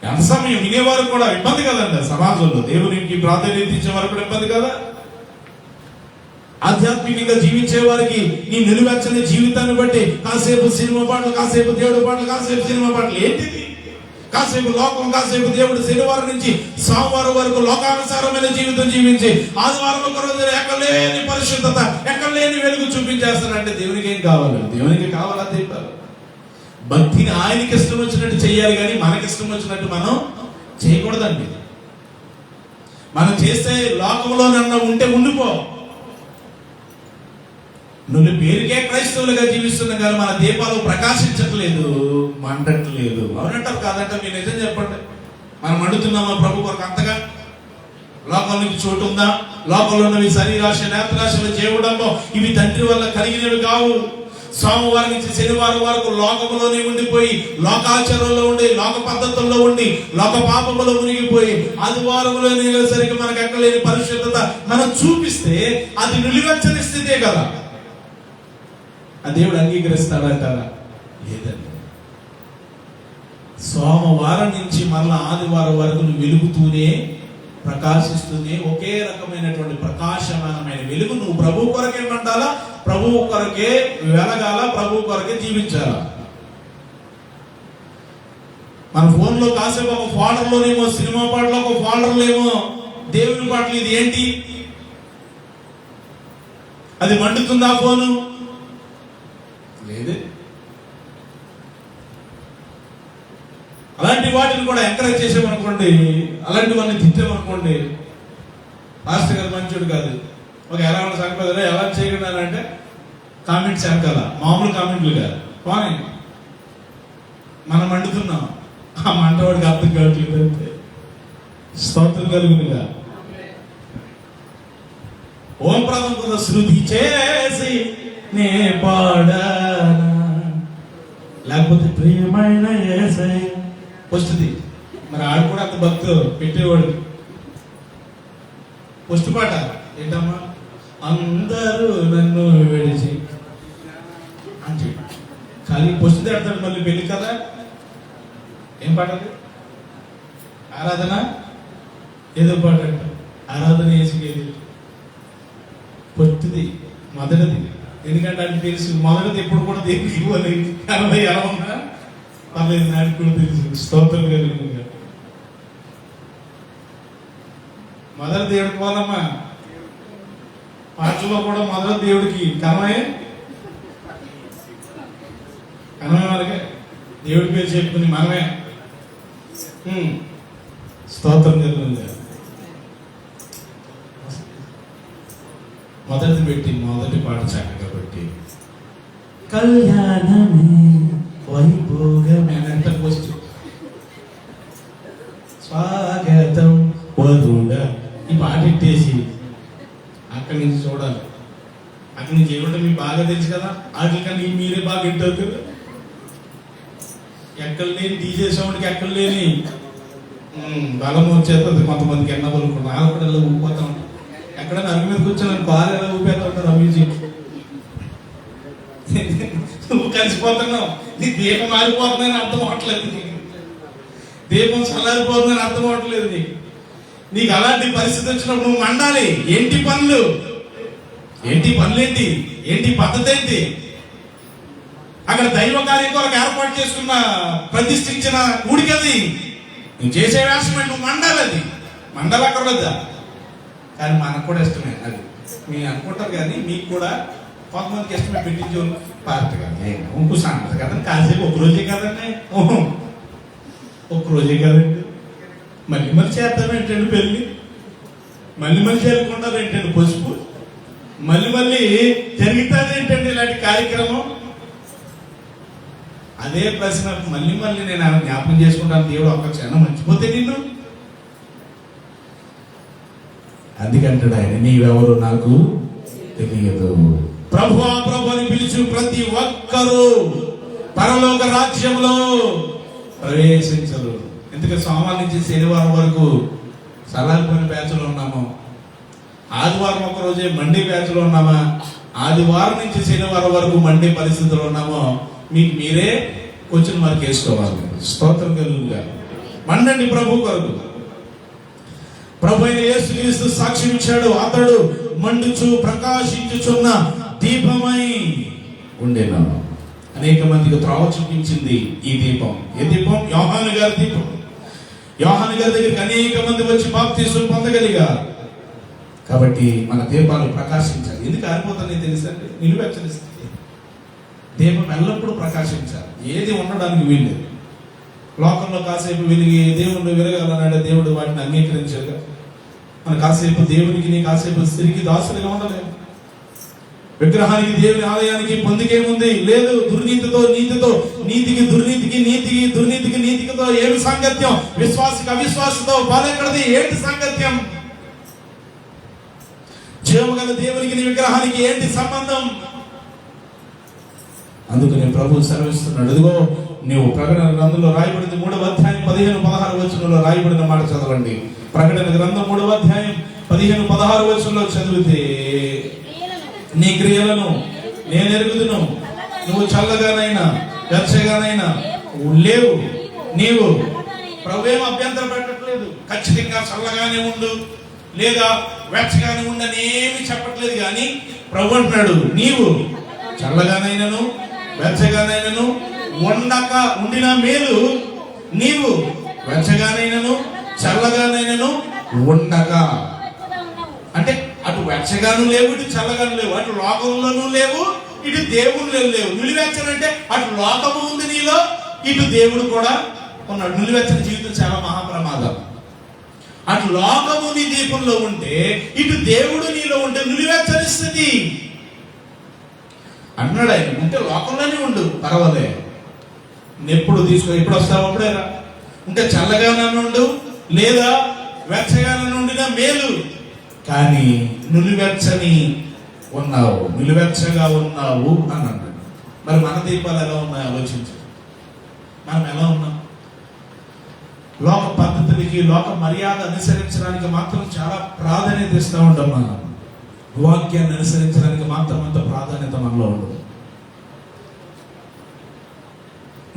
ఎంత సమయం వినేవారు కూడా ఇబ్బంది కదండి. సమాజంలో దేవునికి ప్రాధాన్యత ఇచ్చే వారు కూడా ఇబ్బంది కదా. ఆధ్యాత్మికంగా జీవించే వారికి ఈ నిలువెచ్చని జీవితాన్ని బట్టి కాసేపు సినిమా పాటలు, కాసేపు దేవుడు పాటలు, కాసేపు సినిమా పాటలు, ఏంటిది? కాసేపు లోకం, కాసేపు దేవుడు. శనివారం నుంచి సోమవారం వరకు లోకానుసారమైన జీవితం జీవించి ఆదివారం ఒక రోజు ఎక్కలేని పరిశుద్ధత, ఎక్కలేని వెలుగు చూపించేస్తానంటే దేవునికి ఏం కావాలి? దేవునికి కావాలా దీపాలు? భక్తిని ఆయనకి ఇష్టం వచ్చినట్టు చెయ్యాలి, కానీ మనకి ఇష్టం వచ్చినట్టు మనం చేయకూడదండి. మనం చేస్తే లోకంలో నన్ను ఉంటే ఉండిపో. నువ్వు పేరుకే క్రైస్తవులుగా జీవిస్తున్నాం కానీ మన దీపాలు ప్రకాశించట్లేదు, మండట్లేదు. అవునంటారు కాదంటే మీరు నిజం చెప్పండి. మనం మండుతున్నామా ప్రభు కొరకు అంతగా? లోకంలోకి చోటు ఉందా? లోకంలో ఉన్నవి శరీరాశ, నేత్రాశలు, జీవుడంబం, ఇవి తండ్రి వల్ల కలిగినవి కావు. సోమవారం నుంచి శనివారం వరకు లోకంలోనే ఉండిపోయి, లోకాచారంలో ఉండి, లోక పద్ధతుల్లో ఉండి, లోక పాపములో మునిగిపోయి, ఆదివారంలో నిలసరికి మనకు ఎక్కలేని పరిశుద్ధత మనం చూపిస్తే అది నిలువెచ్చని స్థితే కదా. ఆ దేవుడు అంగీకరిస్తాడంటారా? లేదండి. సోమవారం నుంచి మళ్ళా ఆదివారం వరకు నువ్వు వెలుగుతూనే, ప్రకాశిస్తూనే, ఒకే రకమైనటువంటి ప్రకాశమానమైన వెలుగు. నువ్వు ప్రభు కొరకే మండాలా, ప్రభువు కొరకే వెలగాల, ప్రభువు కొరకే జీవించాలా. మన ఫోన్లో కాసేపు ఒక ఫోల్డర్లోనేమో సినిమా పాటలు, ఒక ఫోల్డర్లో ఏమో దేవుని పాటలు. ఇది ఏంటి? అది మండుతుందా ఫోను? లేదు. అలాంటి వాటిని కూడా ఎంకరేజ్ చేసామనుకోండి, అలాంటి వాళ్ళని తిట్టామనుకోండి, మాస్టర్ గారు మంచోడు కాదు, ఒక ఎలా ఉన్న సంగతి ఎలా చేయకుండా అంటే కామెంట్స్ వెనకాల మామూలు కామెంట్లు కాదు, కానీ మనం మండుతున్నాం. ఆ మంటవాడికి అర్థం కావట్లేదు అంటే స్తోత్రం కలుగునుగా. ఓం ప్రథం కదా శృతి చేసి నే పాడా, లేకపోతే ప్రియమైన యేసయ్య వస్తుంది. మరి ఆడు కూడా అంత భక్తు పెట్టేవాడు. ఫస్ట్ పాట ఏంటమ్మా? అందరూ నన్ను విడిచి అంటే ఖాళీ ఫస్ట్ తిడతాడు. మళ్ళీ పెళ్లి కదా ఏం పాట అది? ఆరాధన ఏదో పాట అంట. ఆరాధన వేసుకేది ఫస్ట్ది, మొదటిది. ఎందుకంటే అది తెలుసు మొదటిది ఎప్పుడు కూడా దేనికి ఇవ్వాలి. 40 ఎలా ఉన్నా పర్లేదు, నాటికి కూడా తెలుసు. స్తోత్రం కలిగిన మొదటి దేవుడికి పోదమ్మా. పాటల్లో కూడా మొదటి దేవుడికి కనమే వాళ్ళకే దేవుడి పేరు చెప్పుకుని మనమే స్తోత్రం కలిగింది. మొదటి పెట్టి మొదటి పాట చక్కగా పెట్టి కళ్యాణమే వైభోగమే అంటే పోస్ట్ స్వాగతం వరుడా ఈ పాట ఇట్టేసి అక్కడి నుంచి చూడాలి. అక్కడి నుంచి ఏమిటో మీకు బాగా తెలుసు కదా, వాటికన్నా మీరే బాగా వింటారు కదా. ఎక్కడ లేని డీజే సౌండ్కి ఎక్కడ లేని బలం వచ్చేస్తుంది. కొంతమందికి ఎన్న పలుకుంటారు, వాళ్ళు కూడా ఇలా ఊపిపోతా ఉంటారు. ఎక్కడైనా అరుగు మీద కూర్చొని కాలు ఎలా ఊపేస్తూ ఉంటారు. ఆ మ్యూజిక్ నువ్వు కలిసిపోతున్నావు, నీ దీపం ఆరిపోతుందని అర్థం అవట్లేదు, దీపం చల్లారిపోతుందని అర్థం అవట్లేదు నీకు. అలాంటి పరిస్థితి వచ్చినప్పుడు నువ్వు మండాలి. ఏంటి పనులు ఏంటి పద్ధతి ఏంటి? అక్కడ దైవ కార్యక్రమాలకు ఏర్పాటు చేసుకున్న ప్రతిష్ఠించిన కూడికది. నువ్వు చేసే వేషమే, నువ్వు మండాలి. అది మండలక్కర్లేదా? కానీ మనకు కూడా ఇష్టమే. అది మీరు అనుకుంటారు, కానీ మీకు కూడా కొంతమందికి ఇష్టమే. పెట్టించు పార్టీ కానీ ఇంకో సంగతి కదండి, కాసేపు ఒక్కరోజే కదండి, ఒక్కరోజే కదండి. మళ్ళీ చేద్దామేంటండి పెళ్ళి, మళ్ళీ చేయకుండా ఏంటండి పసుపు, మళ్ళీ జరుగుతుంది ఏంటండి ఇలాంటి కార్యక్రమం. అదే ప్రశ్న మళ్ళీ నేను జ్ఞాపకం చేసుకుంటాను. దేవుడు ఒక్క క్షణం మర్చిపోతే నిన్ను. అందుకంటాడు ఆయన, నీవెవరు నాకు తెలియదు. ప్రభువా ప్రభు అని పిలిచి ప్రతి ఒక్కరూ పరలోక రాజ్యంలో ప్రవేశించరు. ఎందుకంటే సోమవారం నుంచి శనివారం వరకు సలాలిపోయిన బ్యాచ్లో ఉన్నాము, ఆదివారం ఒక రోజే మండే బ్యాచ్లో ఉన్నామా, ఆదివారం నుంచి శనివారం వరకు మండే పరిస్థితుల్లో ఉన్నామో మీకు మీరే క్వశ్చన్ మార్క్ వేసుకోవాలి. స్తోత్రం కలుగుగా. మండండి ప్రభు కొరకు. ప్రభు అయిన యేసుక్రీస్తు సాక్ష్యం ఇచ్చాడు, అతడు మండుచు ప్రకాశించుచున్న దీపమై ఉండేను. అనేక మందికి త్రోవ చూపించింది ఈ దీపం. ఏ దీపం? యోహాను గారి దీపం. యోహాను గారి దగ్గరికి అనేక మంది వచ్చి బాప్తీసం పొందగలిగారు. కాబట్టి మన దీపాలు ప్రకాశించాలి. ఎందుకు ఆరిపోతాయి తెలుసండి? నిలువెచ్చనిస్తుంది. దీపం ఎల్లప్పుడూ ప్రకాశించాలి, ఏది ఉండడానికి వీల్లేదు. లోకంలో కాసేపు వెలిగి దేవుడు వెలగాలన్నాడు, దేవుడు వాటిని అంగీకరించాడు. మన కాసేపు దేవునికి కాసేపు స్త్రీకి దాసులుగా ఉండలేము. విగ్రహానికి దేవుని ఆలయానికి పొందికేముంది? లేదు. దుర్నీతితో నీతితో, నీతికి దుర్నీతికి, నీతికి దుర్నీతికి, నీతితో ఏమి సాంగత్యం? విశ్వాసకి అవిశ్వాసతో బాధెక్కడది? ఏంటి సాంగత్యం? జీవగల దేవునికి విగ్రహానికి ఏంటి సంబంధం? అందుకని ప్రభు సెలవిస్తున్నాడు. ఇదిగో నీవు ప్రకటన గ్రంథంలో రాయబడింది 3వ అధ్యాయం 15-16 వచనంలో రాయబడిన మాట చదవండి. ప్రకటన గ్రంథం 3వ అధ్యాయం 15-16 వచనంలో చదివితే, నీ క్రియలను నేను ఎరుగుదును, నువ్వు చల్లగానైనా వెచ్చగానైనా లేవు. నీవు ప్రభు ఏం అభ్యంతరం పెట్టట్లేదు. ఖచ్చితంగా చల్లగానే ఉండు లేదా వెచ్చగానే ఉండని ఏమి చెప్పట్లేదు. కానీ ప్రభు అంటున్నాడు, నీవు చల్లగానైనాను వెచ్చగానైనాను ఉండిన మేలు నీవు వెచ్చగానైనను చల్లగానైనను ఉండగా. అంటే అటు వెచ్చగాను లేవు, ఇటు చల్లగాను లేవు, అటు లోకంలోనూ లేవు, ఇటు దేవుళ్ళు లేవు. నిలువెచ్చనంటే అటు లోకము ఉంది నీలో, ఇటు దేవుడు కూడా ఉన్నాడు. నిలువెచ్చని జీవితం చాలా మహాప్రమాదం. అటు లోకము నీ దీపంలో ఉంటే, ఇటు దేవుడు నీలో ఉంటే నిలువెచ్చని స్థితి అన్నాడు ఆయన. అంటే లోకంలోనే ఉండు, పర్వాలే, ఎప్పుడు తీసుకో, ఎప్పుడు వస్తావు అప్పుడేరా. అంటే చల్లగానుండు లేదా వెచ్చగానుండినా మేలు, కానీ నిలువెచ్చని ఉన్నావు, నిలువెచ్చగా ఉన్నావు అని అన్నాడు. మరి మన దీపాలు ఎలా ఉన్నాయో ఆలోచించు. మనం ఎలా ఉన్నాం? లోక పద్ధతులకి, లోక మర్యాద అనుసరించడానికి మాత్రం చాలా ప్రాధాన్యత ఇస్తూ ఉంటాం. మనం వాక్యాన్ని అనుసరించడానికి మాత్రం అంత ప్రాధాన్యత మనలో ఉండదు.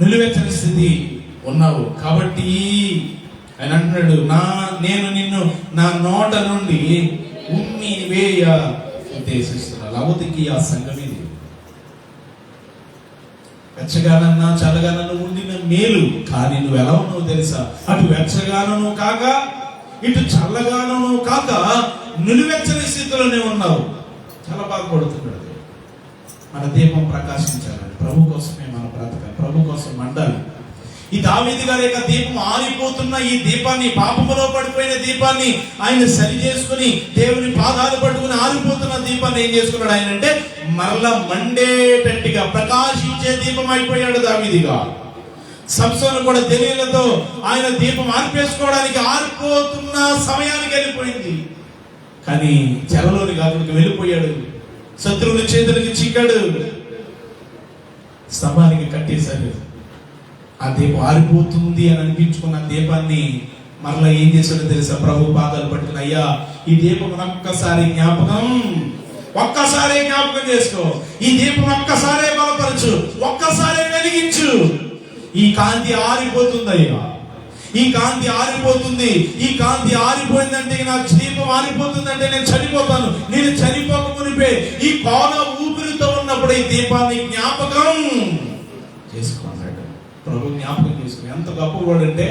నిలువెచ్చని స్థితి ఉన్నావు కాబట్టి ఆయన అంటున్నాడు, నేను నిన్ను నా నోట నుండి ఉమ్మి వేయ ఉద్దేశిస్తున్నాను. లవోదికీయ సంఘం ఇది. వెచ్చగానన్నా చల్లగానన్నా ఉండిన మేలు, కానీ నువ్వు ఎలా ఉన్నావు తెలుసా? అటు వెచ్చగానను కాక, ఇటు చల్లగానను కాక నిలువెచ్చని స్థితిలోనే ఉన్నావు. చాలా బాధపడుతున్నాడు. మన దీపం ప్రకాశించాలి. ప్రభు కోసమే మన బ్రతకాలి, ప్రభు కోసం మండాలి. ఈ దావీదు గారి యొక్క దీపం ఆరిపోతున్న ఈ దీపాన్ని, పాపములో పడిపోయిన దీపాన్ని ఆయన సరి చేసుకుని దేవుని పాదాలు పట్టుకుని ఆరిపోతున్న దీపాన్ని ఏం చేసుకున్నాడు ఆయన అంటే మరలా మండేటట్టుగా ప్రకాశించే దీపం అయిపోయాడు దావీదుగా. సంసోను కూడా తెలియలతో ఆయన దీపం ఆర్పేసుకోవడానికి ఆరిపోతున్న సమయానికి వెళ్ళిపోయింది. కానీ చెరలోని గాకుడికి వెళ్ళిపోయాడు, శత్రువుల చేతులకి చిక్కాడు, స్తంభానికి కట్టేశాడు. ఆ దీపం ఆరిపోతుంది అని అనిపించుకున్న దీపాన్ని మరలా ఏం చేశాడో తెలుసా? ప్రభు పాదాలు పట్టుకుని, అయ్యా ఈ దీపం ఒక్కసారి జ్ఞాపకం చేసుకో, ఈ దీపం ఒక్కసారే బలపరచు, ఒక్కసారే వెలిగించు. ఈ కాంతి ఆరిపోతుంది అయ్యా, ఈ కాంతి ఆరిపోతుంది. ఈ కాంతి ఆరిపోయిందంటే, నా దీపం ఆరిపోతుందంటే నేను చనిపోతాను. నేను చనిపోక మునిపే ఈ కోన ఊపిరితో ఉన్నప్పుడు ఈ దీపాన్ని జ్ఞాపకం చేసుకున్నాడు. ప్రభు జ్ఞాపకం చేసుకుని ఎంత గొప్పవాడు అంటే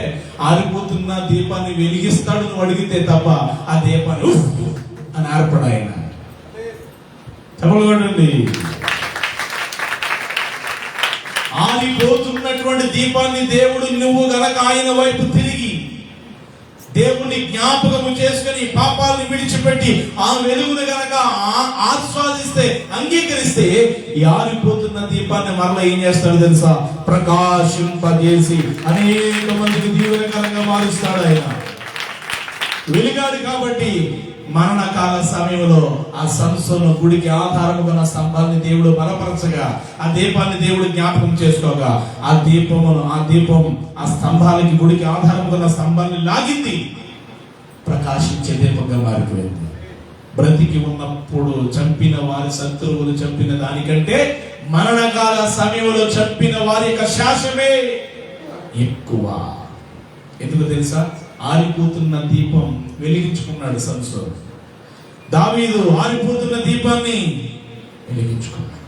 ఆరిపోతున్న దీపాన్ని వెలిగిస్తాడు నువ్వు అడిగితే తప్ప ఆ దీపాన్ని అని ఆర్పడు ఆయన. చెప్పగలండి, ఆరిపోతున్నటువంటి దీపాన్ని దేవుడు నువ్వు గనక ఆయన వైపు తిరిగి దేవుని జ్ఞాపకము చేసుకుని పాపాలను విడిచిపెట్టి ఆ వెలుగును గనక ఆస్వాదిస్తే, అంగీకరిస్తే ఈ ఆరిపోతున్న దీపాన్ని మరలా ఏం చేస్తాడు తెలుసా? ప్రకాశింపజేసి అనేక మందికి దీవెనకరంగా మారుస్తాడు ఆయన. వెలిగాడు కాబట్టి మరణకాల సమయంలో ఆ సంసోను గుడికి ఆధారముగా ఉన్న స్తంభాన్ని దేవుడు బలపరచగా, ఆ దీపాన్ని దేవుడు జ్ఞాపకం చేసుకోగా, ఆ దీపం ఆ స్తంభాలకి, గుడికి ఆధారముగా ఉన్న స్తంభాన్ని లాగింది, ప్రకాశించే దీపంగా మారిపోయింది. బ్రతికి ఉన్నప్పుడు చంపిన వారి శత్రువులు చంపిన దానికంటే మరణకాల సమయంలో చంపిన వారి యొక్క శాసమే ఎక్కువ. ఎందుకు తెలుసా? ఆరిపోతున్న దీపం వెలిగించుకున్నాడు సంసోను. దావీదు ఆరిపోతున్న దీపాన్ని వెలిగించుకున్నాడు.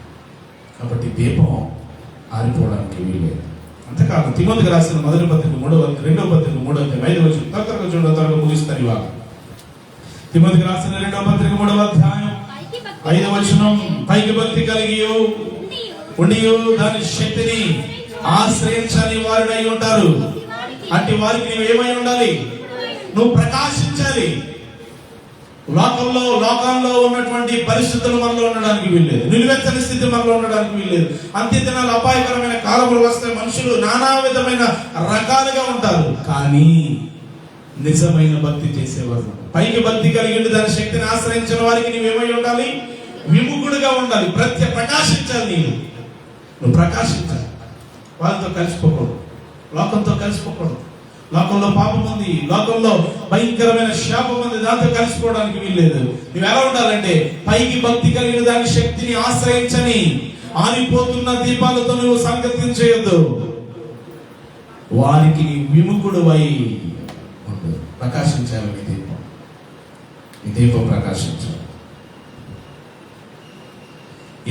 కాబట్టి దీపం ఆరిపోవడానికి వీలేదు. అంతేకాదు తిమోతికి రాసిన మొదటి పత్రిక 2వ పత్రిక 3వ అధ్యాయం 5వ వచనం త్వరగా చూడండి, త్వరగా ముగిస్తారు ఇవాళ. తిమోతికి రాసిన 2వ పత్రిక 3వ అధ్యాయం 5వ వచనం, పైకి భక్తి కలిగి ఉండి దాని శక్తిని ఆశ్రయించని వారుడై ఉంటారు. అట్టి వారికి నువ్వు ఏమై ఉండాలి? నువ్వు ప్రకాశించాలి. లోకంలో ఉన్నటువంటి పరిస్థితులు మనలో ఉండడానికి వీల్లేదు, నిలువెచ్చని స్థితి మనలో ఉండడానికి వీల్లేదు. అంత్య దినాలు అపాయకరమైన కాలములు వస్తే మనుషులు నానా విధమైన రకాలుగా ఉంటారు. కానీ నిజమైన భక్తి చేసేవారు, పైకి భక్తి కలిగి దాని శక్తిని ఆశ్రయించిన వారికి నువ్వేమై ఉండాలి? విముఖుడుగా ఉండాలి, ప్రకాశించాలి. నువ్వు ప్రకాశించాలి. వాళ్ళతో కలిసిపోకూడదు, లోకంతో కలిసిపోకూడదు. లోకంలో పాపం ఉంది, లోకంలో భయంకరమైన శాపం ఉంది, దాంతో కలిసిపోవడానికి వీల్లేదు. నువ్వు ఎలా ఉండాలంటే పైకి భక్తి కలిగిన దాని శక్తిని ఆశ్రయించని ఆరిపోతున్న దీపాలతో నువ్వు సంగతి చేయొద్దు. వారికి విముఖుడు వై ఉండు. ప్రకాశించాలి మీ దీపం, మీ దీపం ప్రకాశించాలి.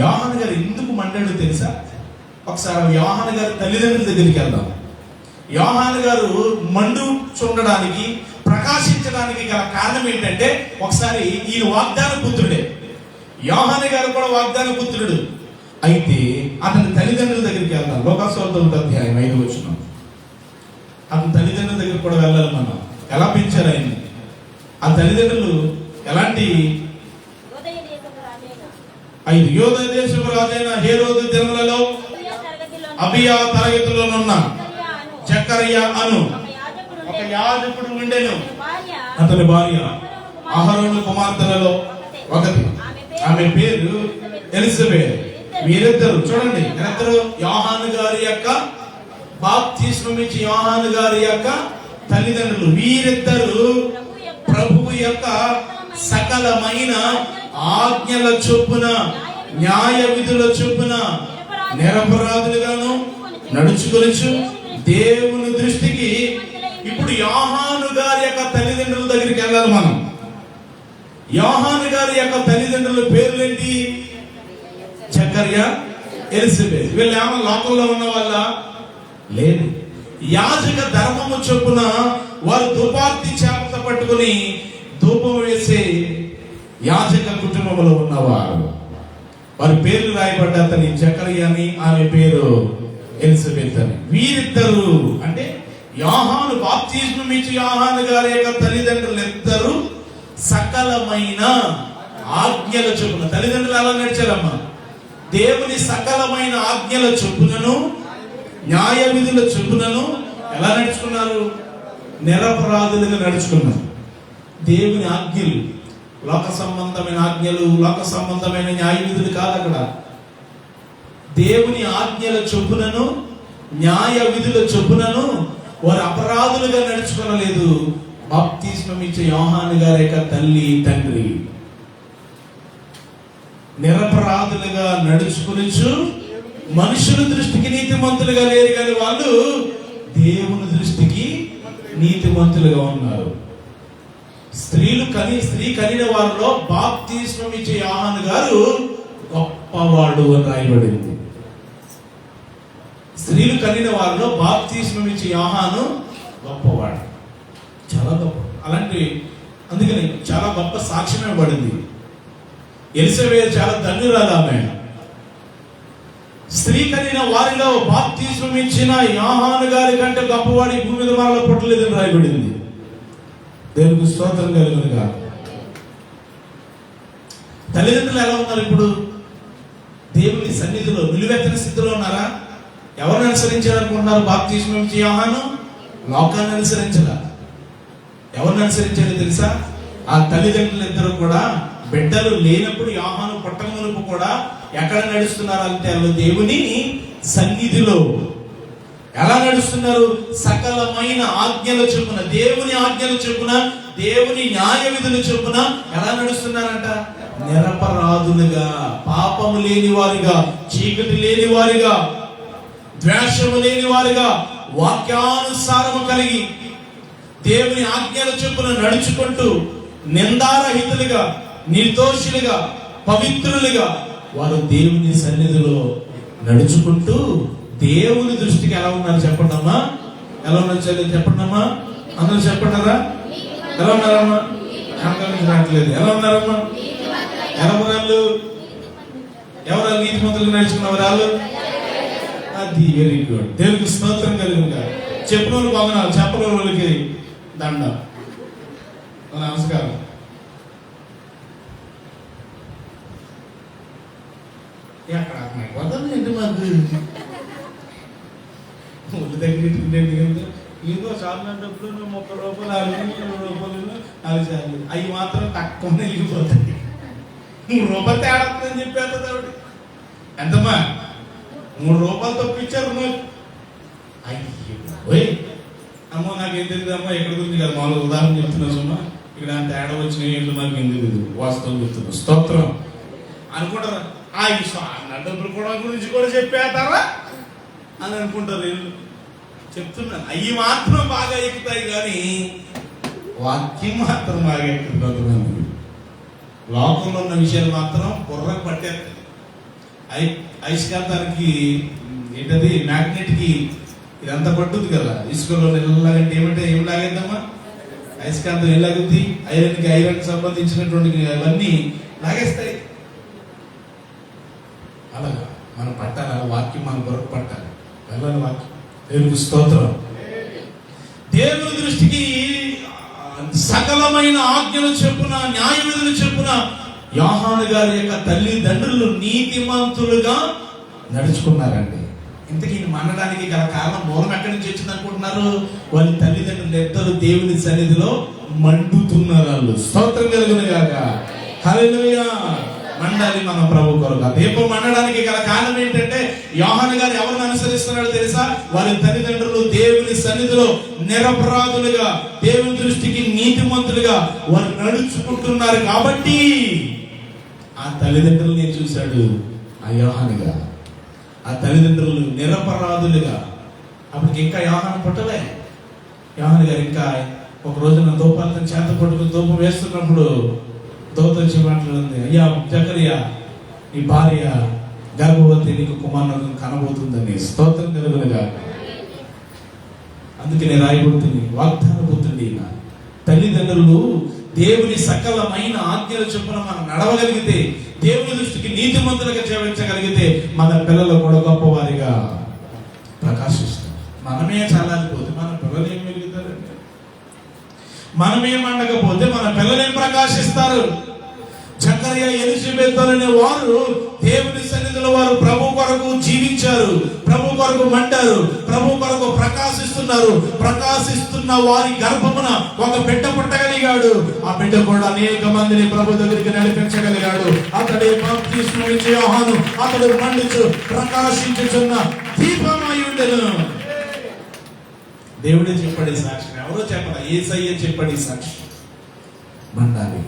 యోహాను గారు ఎందుకు మండాడు తెలుసా? ఒకసారి యోహాను గారి తల్లిదండ్రుల దగ్గరికి వెళ్దాం. యోహాను గారు మండు చూడడానికి, ప్రకాశించడానికి గల కారణం ఏంటంటే, ఒకసారి ఈయన వాగ్దాన పుత్రుడే, యోహాను గారు కూడా వాగ్దాన పుత్రుడు. అయితే అతని తల్లిదండ్రుల దగ్గరికి వెళ్తాం. లోకాసువార్త 1:5 అతని తల్లిదండ్రుల దగ్గర కూడా వెళ్ళాలి మనం. ఎలా పెంచారు ఆయన్ని? ఆ తల్లిదండ్రులు ఎలాంటి 5 యోధ దేశపు రాజైన హేరోదు దినములలో అబియా తరగతిలోనున్న జకర్యా అను ఒక యాజకుడు ఉండెను. అతని భార్య అహరోను కుమార్తెలలో ఒకటి, ఆమె పేరు ఎలిజబెత్. వీరిద్దరు చూడండి, వీరిద్దరు యోహాను గారి యొక్క బాప్తిస్మం ఇచ్చి యోహాను గారి యొక్క తల్లిదండ్రులు. వీరిద్దరు ప్రభువు యొక్క సకలమైన ఆజ్ఞల చొప్పున, న్యాయ విధుల చొప్పున నిరపరాధులుగాను నడుచుకొనుచు దేవుని దృష్టికి. ఇప్పుడు యోహాను గారి యొక్క తల్లిదండ్రుల దగ్గరికి వెళ్ళాలి మనం. యోహాను గారి యొక్క తల్లిదండ్రుల పేర్లేంటి? జకర్యా, ఎలిజబెత్. వీళ్ళు ఏమన్నా లోకంలో ఉన్న వాళ్ళ? లేదు. యాజక ధర్మము చొప్పున వారు ధూపార్తి చేపత పట్టుకుని ధూపం వేసే యాజక కుటుంబంలో ఉన్నవారు. వారి పేర్లు రాయబడ్డ అతని జకర్యా అని, ఆమె పేరు ఎలిజబెత్ అని. వీరిద్దరు అంటే యోహాను బాప్తిస్మం ఇచ్చి యోహాను గారి యొక్క తల్లిదండ్రులు ఇద్దరు సకలమైన ఆజ్ఞల చొప్పున. తల్లిదండ్రులు ఎలా నడిచారమ్మా? దేవుని సకలమైన ఆజ్ఞల చొప్పునను, న్యాయ విధుల చొప్పునను ఎలా నడుచుకున్నారు? నిరపరాధులుగా నడుచుకున్నారు. దేవుని ఆజ్ఞలు, లోక సంబంధమైన ఆజ్ఞలు, లోక సంబంధమైన న్యాయ విధులు కాదు. అక్కడ దేవుని ఆజ్ఞల చొప్పునను, న్యాయ విధుల చొప్పునను వారు అపరాధులుగా నడుచుకోలేదు. బాప్తిస్మం ఇచ్చే యోహాను గారి యొక్క తల్లి తండ్రి నిరపరాధులుగా నడుచుకునిచు మనుషుల దృష్టికి నీతిమంతులుగా లేరు, కానీ వాళ్ళు దేవుని దృష్టికి నీతిమంతులుగా ఉన్నారు. స్త్రీ కనిన వారిలో బాప్తిస్మం ఇచ్చే యోహాను గారు గొప్పవాడు అని రాయబడింది. స్త్రీలు కనిన వారిలో బాప్తిస్మం ఇచ్చే యోహాను గొప్పవాడు, చాలా గొప్ప. అలాంటి అందుకని చాలా గొప్ప సాక్ష్యమే పడింది. ఎలిజబెత్ చాలా ధన్యురాలు. ఆమె స్త్రీ కనిన వారిలో బాప్తిస్మం ఇచ్చిన యోహాను గారి కంటే గొప్పవాడి భూమి మీద మరలా పుట్టలేదని రాయబడింది. దేవునికి స్తోత్రం కలుగునుగా. తల్లిదండ్రులు ఎలా ఉన్నారు? ఇప్పుడు దేవుని సన్నిధిలో నిలువెత్తని స్థితిలో ఉన్నారా? ఎవరిని అనుసరించాలనుకుంటున్నారు? బాప్తిస్మం ఇచ్చే యోహాను లోకాన్ని అనుసరించలా. ఎవరిని అనుసరించారో తెలుసా? ఆ తల్లిదండ్రులు ఇద్దరు కూడా బిడ్డలు లేనప్పుడు యోహాను పుట్టక మునుపు కూడా ఎక్కడ నడుస్తున్నారు అంటే దేవుని సన్నిధిలో. ఎలా నడుస్తున్నారు? సకలమైన ఆజ్ఞల చొప్పున, దేవుని ఆజ్ఞల చొప్పున, దేవుని న్యాయ విధుల చొప్పున ఎలా నడుస్తున్నారంట? నిరపరాధులుగా, పాపము లేని వారిగా, చీకటి లేని వారిగా, ద్వేషము లేని వారిగా, వాక్యానుసారము కలిగి దేవుని ఆజ్ఞల చొప్పున నడుచుకుంటూ నిందారహితులుగా, నిర్దోషులుగా, పవిత్రులుగా వారు దేవుని సన్నిధిలో నడుచుకుంటూ దేవుని దృష్టికి ఎలా ఉన్నారు చెప్పండి అమ్మా? ఎలా ఉన్నారు చెప్పండి అమ్మా? అందరూ చెప్పంటారా? ఎలా ఉన్నారమ్మా? రావట్లేదు. ఎలా ఉన్నారమ్మా? ఎలా ఉన్నారు? ఎవరు నీతి మంతులు నడుచుకున్న వాళ్ళు? అది వెరీ గుడ్. దేవునికి స్తోత్రం కలుగుగా. చెప్పిన వాళ్ళు బాగున్నారు, చెప్పని వాళ్ళకి దండ, నమస్కారం. ఎక్కడ వదండి మాకు ఒళ్ళు దగ్గర ఏదో చాలినప్పుడు 30 రూపాయలు, 20 రూపాయలు, 4 సార్లు అవి మాత్రం తక్కువ వెళ్ళిపోతాయి. 3 రూపాయలు తేడాలని చెప్పేది ఆవిడ. ఎంతమ్మా? 3 రూపాయలు తప్పించారు నాకు. అయ్యో అమ్మో, నాకేం తెలియదు అమ్మా. ఎక్కడ గురించి కదా, మామూలు ఉదాహరణ చెప్తున్నా సుమ్మా. ఇక్కడ తేడా వచ్చిన ఏంటో నాకు ఏం తెలియదు. వాస్తవం చెప్తున్నా. స్తోత్రం అనుకుంటారా? నా డబ్బులు కూడా గురించి కూడా చెప్పేస్తారా అని అనుకుంటారు వీళ్ళు. చెప్తున్నాను, అవి మాత్రం బాగా ఎక్కుతాయి కానీ వాక్యం మాత్రం బాగా ఎక్కుతుంది. లోకంలో ఉన్న విషయాలు మాత్రం బుర్రకు పట్టేస్తుంది. ఐస్కాంతానికి ఏంటది, మ్యాగ్నెట్ కి ఇదంతా పట్టుద్ది కదా, ఇసుకలో ఎలాగంటే ఏం లాగేద్దామా, అయస్కాంతం ఏం లాగుద్ది, ఐరన్ సంబంధించినటువంటి అవన్నీ లాగేస్తాయి. అలాగా మనం పట్టాలి, ఆ వాక్యం మన కొరకు పట్టాలి. వెళ్ళని వాక్యం, దేవునికి స్తోత్రం. దేవుని దృష్టికి సకలమైన ఆజ్ఞలు చెప్పున, న్యాయ విధులు చెప్పున యోహాను గారి యొక్క తల్లిదండ్రులు నీతిమంతులుగా నడుచుకున్నారండి. ఇంతకీ మనడానికి గల కారణం, మూలం ఎక్కడి నుంచి వచ్చింది అనుకుంటున్నారు? వాళ్ళ తల్లిదండ్రులు ఇద్దరు దేవుని సన్నిధిలో మండుతున్నారు. వాళ్ళు స్తోత్రం కలుగును గాక. హల్లెలూయా. మండాలి మనం ప్రభు కొరకు. ఆ దీపం మండడానికి గల కారణం ఏంటంటే, యోహాను గారు ఎవరిని అనుసరిస్తున్నాడో తెలుసా? వారి తల్లిదండ్రులు దేవుని సన్నిధిలో నిరపరాధులుగా, దేవుని దృష్టికి నీతిమంతులుగా వారు నడుచుకుంటున్నారు కాబట్టి ఆ తల్లిదండ్రులని చూశాడు ఆ యోహానుగా. ఆ తల్లిదండ్రులు నిరపరాధులుగా. అప్పటికి ఇంకా యోహాను పుట్టలే. యోహాను గారు ఇంకా ఒక రోజున ధూపాలతో చేత పట్టుకుని ధూపం వేస్తున్నప్పుడు దూత వచ్చి మాట్లాడింది, అయ్యా జకరియా, నీ భార్య గర్భవతి, నీకు కుమారుని కనబోతుందని. స్తోత్రం కలుగునుగా. అందుకనే రాయబడుతుంది, వాగ్దాన పుత్రుడు ఈయన. తల్లిదండ్రులు దేవుని సకలమైన ఆజ్ఞల చొప్పున మనం నడవగలిగితే, దేవుని దృష్టికి నీతిమంతులుగా జీవించగలిగితే మన పిల్లలు కూడా గొప్పవారిగా ప్రకాశిస్తారు. మనమే చల్లారిపోతే మన పిల్లలు ఏం వెలుగుతారండి? మనమే మండకపోతే మన పిల్లలు ఏం ప్రకాశిస్తారు? జకరియా, ఎలిజబెత్ అనే వారు దేవుని సన్నిధిలో వారు ప్రభు కొరకు జీవించారు, ప్రభు కొరకు మంటారు, ప్రభు కొరకు ప్రకాశిస్తున్నారు. ప్రకాశిస్తున్న వారి గర్భమున ఒక బిడ్డ పుట్టగలిగాడు. ఆ బిడ్డ కూడా అనేక మందిని ప్రభు దగ్గరికి నడిపించగలిగాడు. అతడే బాప్తిస్మం ఇచ్చే యోహాను. అతడు మండుచు ప్రకాశించుచున్న దీపమై ఉండెను. దేవుడే చెప్పాడు సాక్షి, ఎవరో చెప్పాలి, యేసయ్య చెప్పాడు సాక్షి. మండాలి,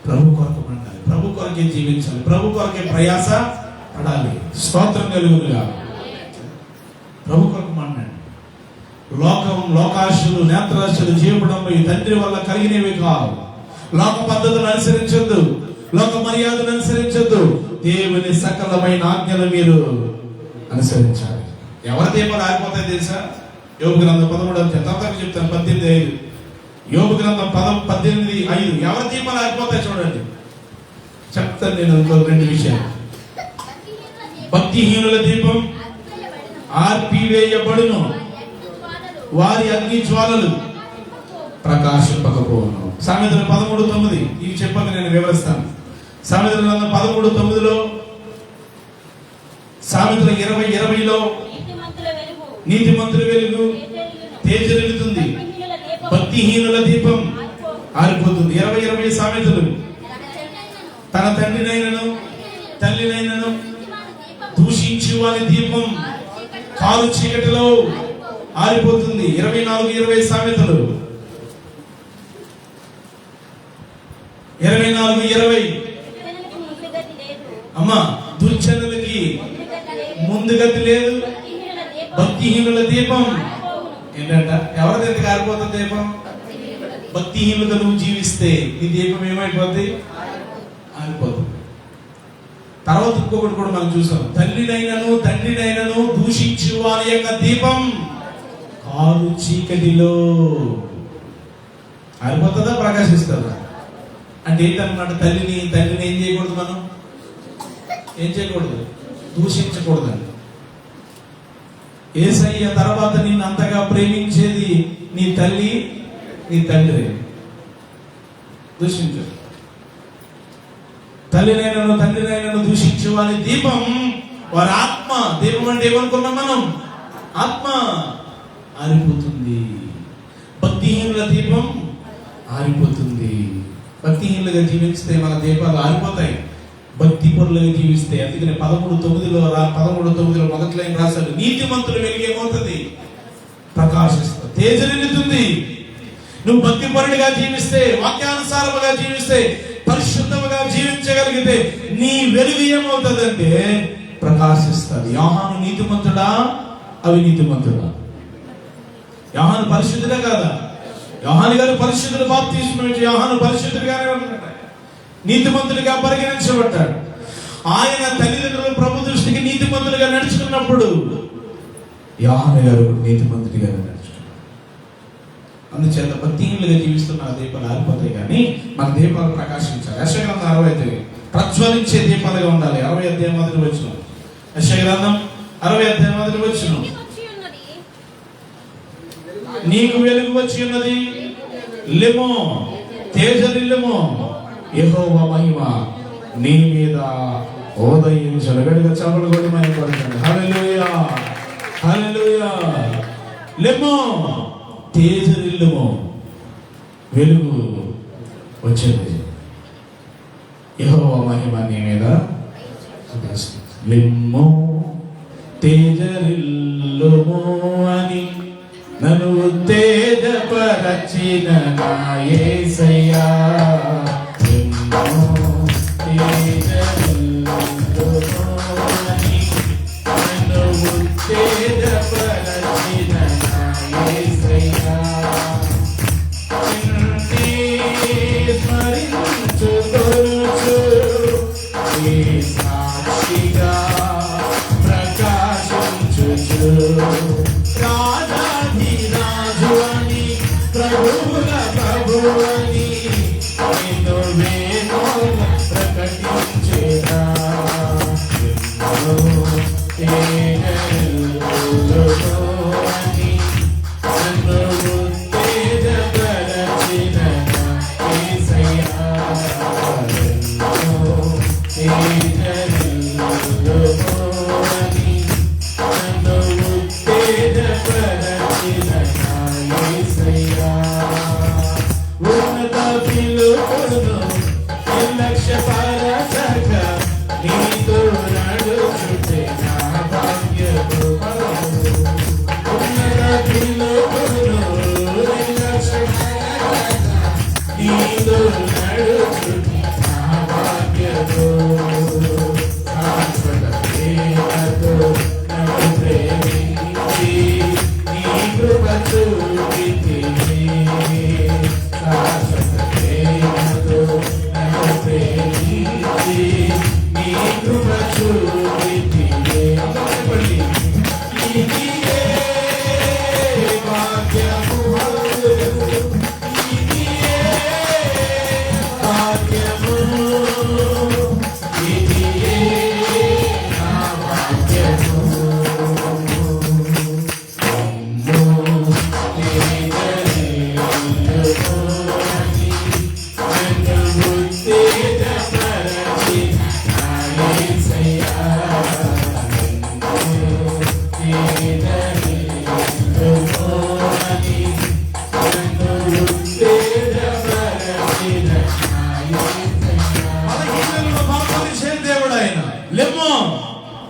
ప్రభు కొరకు మండాలి, ప్రభు కొరకే జీవించాలి, ప్రభు కొరకే ప్రయాస పడాలి. స్తోత్రం కలుగునుగా. ప్రభు కొరకు మండండి. లోకాశలు, నేత్రాశలు జీవపడం ఈ తండ్రి వల్ల కలిగినవి కావు. లోక పద్ధతులు అనుసరించొద్దు, లోక మర్యాదలు అనుసరించొద్దు. దేవుని సకలమైన ఆజ్ఞలు మీరు అనుసరించాలి. ఎవరి దీపాలు ఆగిపోతాయి తెలుసా? యోబు గ్రంథం 13 చెప్తాను, 18:5. యోబు గ్రంథం 18:5. ఎవరి దీపాలు ఆగిపోతాయి చూడండి, చెప్తాను నేను. ఇంకో 2 విషయాలు. భక్తిహీనుల దీపం ఆర్పివేయబడును, వారి అగ్ని జ్వాలలు ప్రకాశింపకపోవును. సామెతలు 13:9. ఇవి చెప్పక నేను వివరిస్తాను. సామెతల గ్రంథం 13:9లో, సామెతలు 20:20లో నీతిమంతుల వెలుగు తేజరిల్లుతుంది, భక్తిహీనుల దీపం ఆరిపోతుంది. 20:20 సామెతలు, తన తండ్రినైనను తల్లినైనను దూషించి వారి దీపం కారు చీకటిలో ఆరిపోతుంది. 24:20 సామెతలు, 24:20. అమ్మా, దుర్జనులకి ముందుగతి లేదు, భక్తిహీనుల దీపం ఏంటంట? ఎవరిది ఎందుకు ఆరిపోతుంది దీపం? భక్తిహీనులుగా నువ్వు జీవిస్తే నీ దీపం ఏమైపోద్ది? ఆరిపోతుంది. తర్వాత ఇంకొకటి కూడా మనం చూసాం, తల్లినైనను తండ్రినైనను దూషించు వారి యొక్క దీపం కారు చీకటిలో ఆరిపోతుందా, ప్రకాశిస్తుందా? అంటే ఏంటన్నమాట? తండ్రిని ఏం చేయకూడదు, మనం ఏం చేయకూడదు, దూషించకూడదండి. యేసయ్య తర్వాత నిన్ను అంతగా ప్రేమించేది నీ తల్లి, నీ తండ్రి. దూషించు. తల్లినైనను తండ్రినైనను దూషించే వారి దీపం వారి ఆత్మ. దీపం అంటే ఏమనుకున్నాం మనం? ఆత్మ ఆరిపోతుంది. భక్తిహీనుల దీపం ఆరిపోతుంది. భక్తిహీనులుగా జీవిస్తే మన దీపాలు ఆరిపోతాయి. భక్తి పరులుగా జీవిస్తే. అందుకని 13:9లో మొదటి లైన్ రాశాడు, నీతిమంతుల వెలుగు ఏమవుతుంది? ప్రకాశిస్తుంది, తేజరిల్లుతుంది. నువ్వు భక్తి పరుడిగా జీవిస్తే, వాక్యానుసారముగా జీవిస్తే, పరిశుద్ధముగా జీవించగలిగితే నీ వెలుగు ఏమవుతుందంటే ప్రకాశిస్తుంది. యోహాను నీతిమంతుడా, అవినీతిమంతుడా? యోహాను పరిశుద్ధుడే కాదా? యోహాను గారు పరిశుద్ధుడు, బాప్తిస్మం ఇచ్చి యోహాను పరిశుద్ధుడిగానే ఉన్నాడు, నీతిమంతుడిగా పరిగణించబడ్డాడు. ఆయన తల్లిదండ్రులు ప్రభు దృష్టికి నీతిమంతులుగా నడుచుకున్నప్పుడు యోహాను గారు నీతిమంతుడిగా నడుచుకున్నాడు. అందుచేత భక్తిహీనులుగా జీవిస్తున్న ఆ దీపాలు ఆరిపోతాయి, కానీ మన దీపాలు ప్రకాశించాలి. యెషయా గ్రంథం 65 ప్రజ్వలించే దీపాలుగా ఉండాలి. 60 అధ్యాయం 1 వచనం. యెషయా గ్రంథం 60 అధ్యాయం 1 వచనం. నీకు వెలుగు వచ్చి ఉన్నది, లెమ్మో తేజరిల్లుమో, యెహోవా మహిమ నీ మీద ఉదయించును. గట్టిగా చప్పట్లు కొట్టి మహిమపరచండి. హల్లెలూయా, హల్లెలూయా. లెమ్మో తేజరిల్లుమో, వెలుగు వచ్చింది, యెహోవా మహిమ నీ మీద. లెమ్మో తేజరిల్లుమో అని నన్ను ఉత్తేజపరచిన నా యేసయ్యా. లెమ్మో తేజరిల్లుమో అని నన్ను ఉత్తేజపరచిన నా యేసయ్యా. స్మరించుకొనుచు నీ సాక్షిగా ప్రకాశించుచు, రాజాధిరాజు అని ప్రభువుల ప్రభువని నిన్ను వేణువుగా ప్రకటించేదా. అని నన్ను ఉత్తేజపరచిన యేసయ్యా. ఉన్నత పిలుపును నిర్లక్ష్యపరచక నీతో నడుచుటే నా భాగ్యము. ఉన్నత పిలుపును నిర్లక్ష్యపరచక నీతో నడుచుటే నా భాగ్యము. శాశ్వత ప్రేమతో నన్ను ప్రేమించి నీ కృప చూపితివి. శాశ్వత ప్రేమతో నన్ను ప్రేమించి నీ కృప చూపితివి. అందరూ ఇదియే భాగ్యము, ఇదియే భాగ్యము, ఇదియే నా భాగ్యము.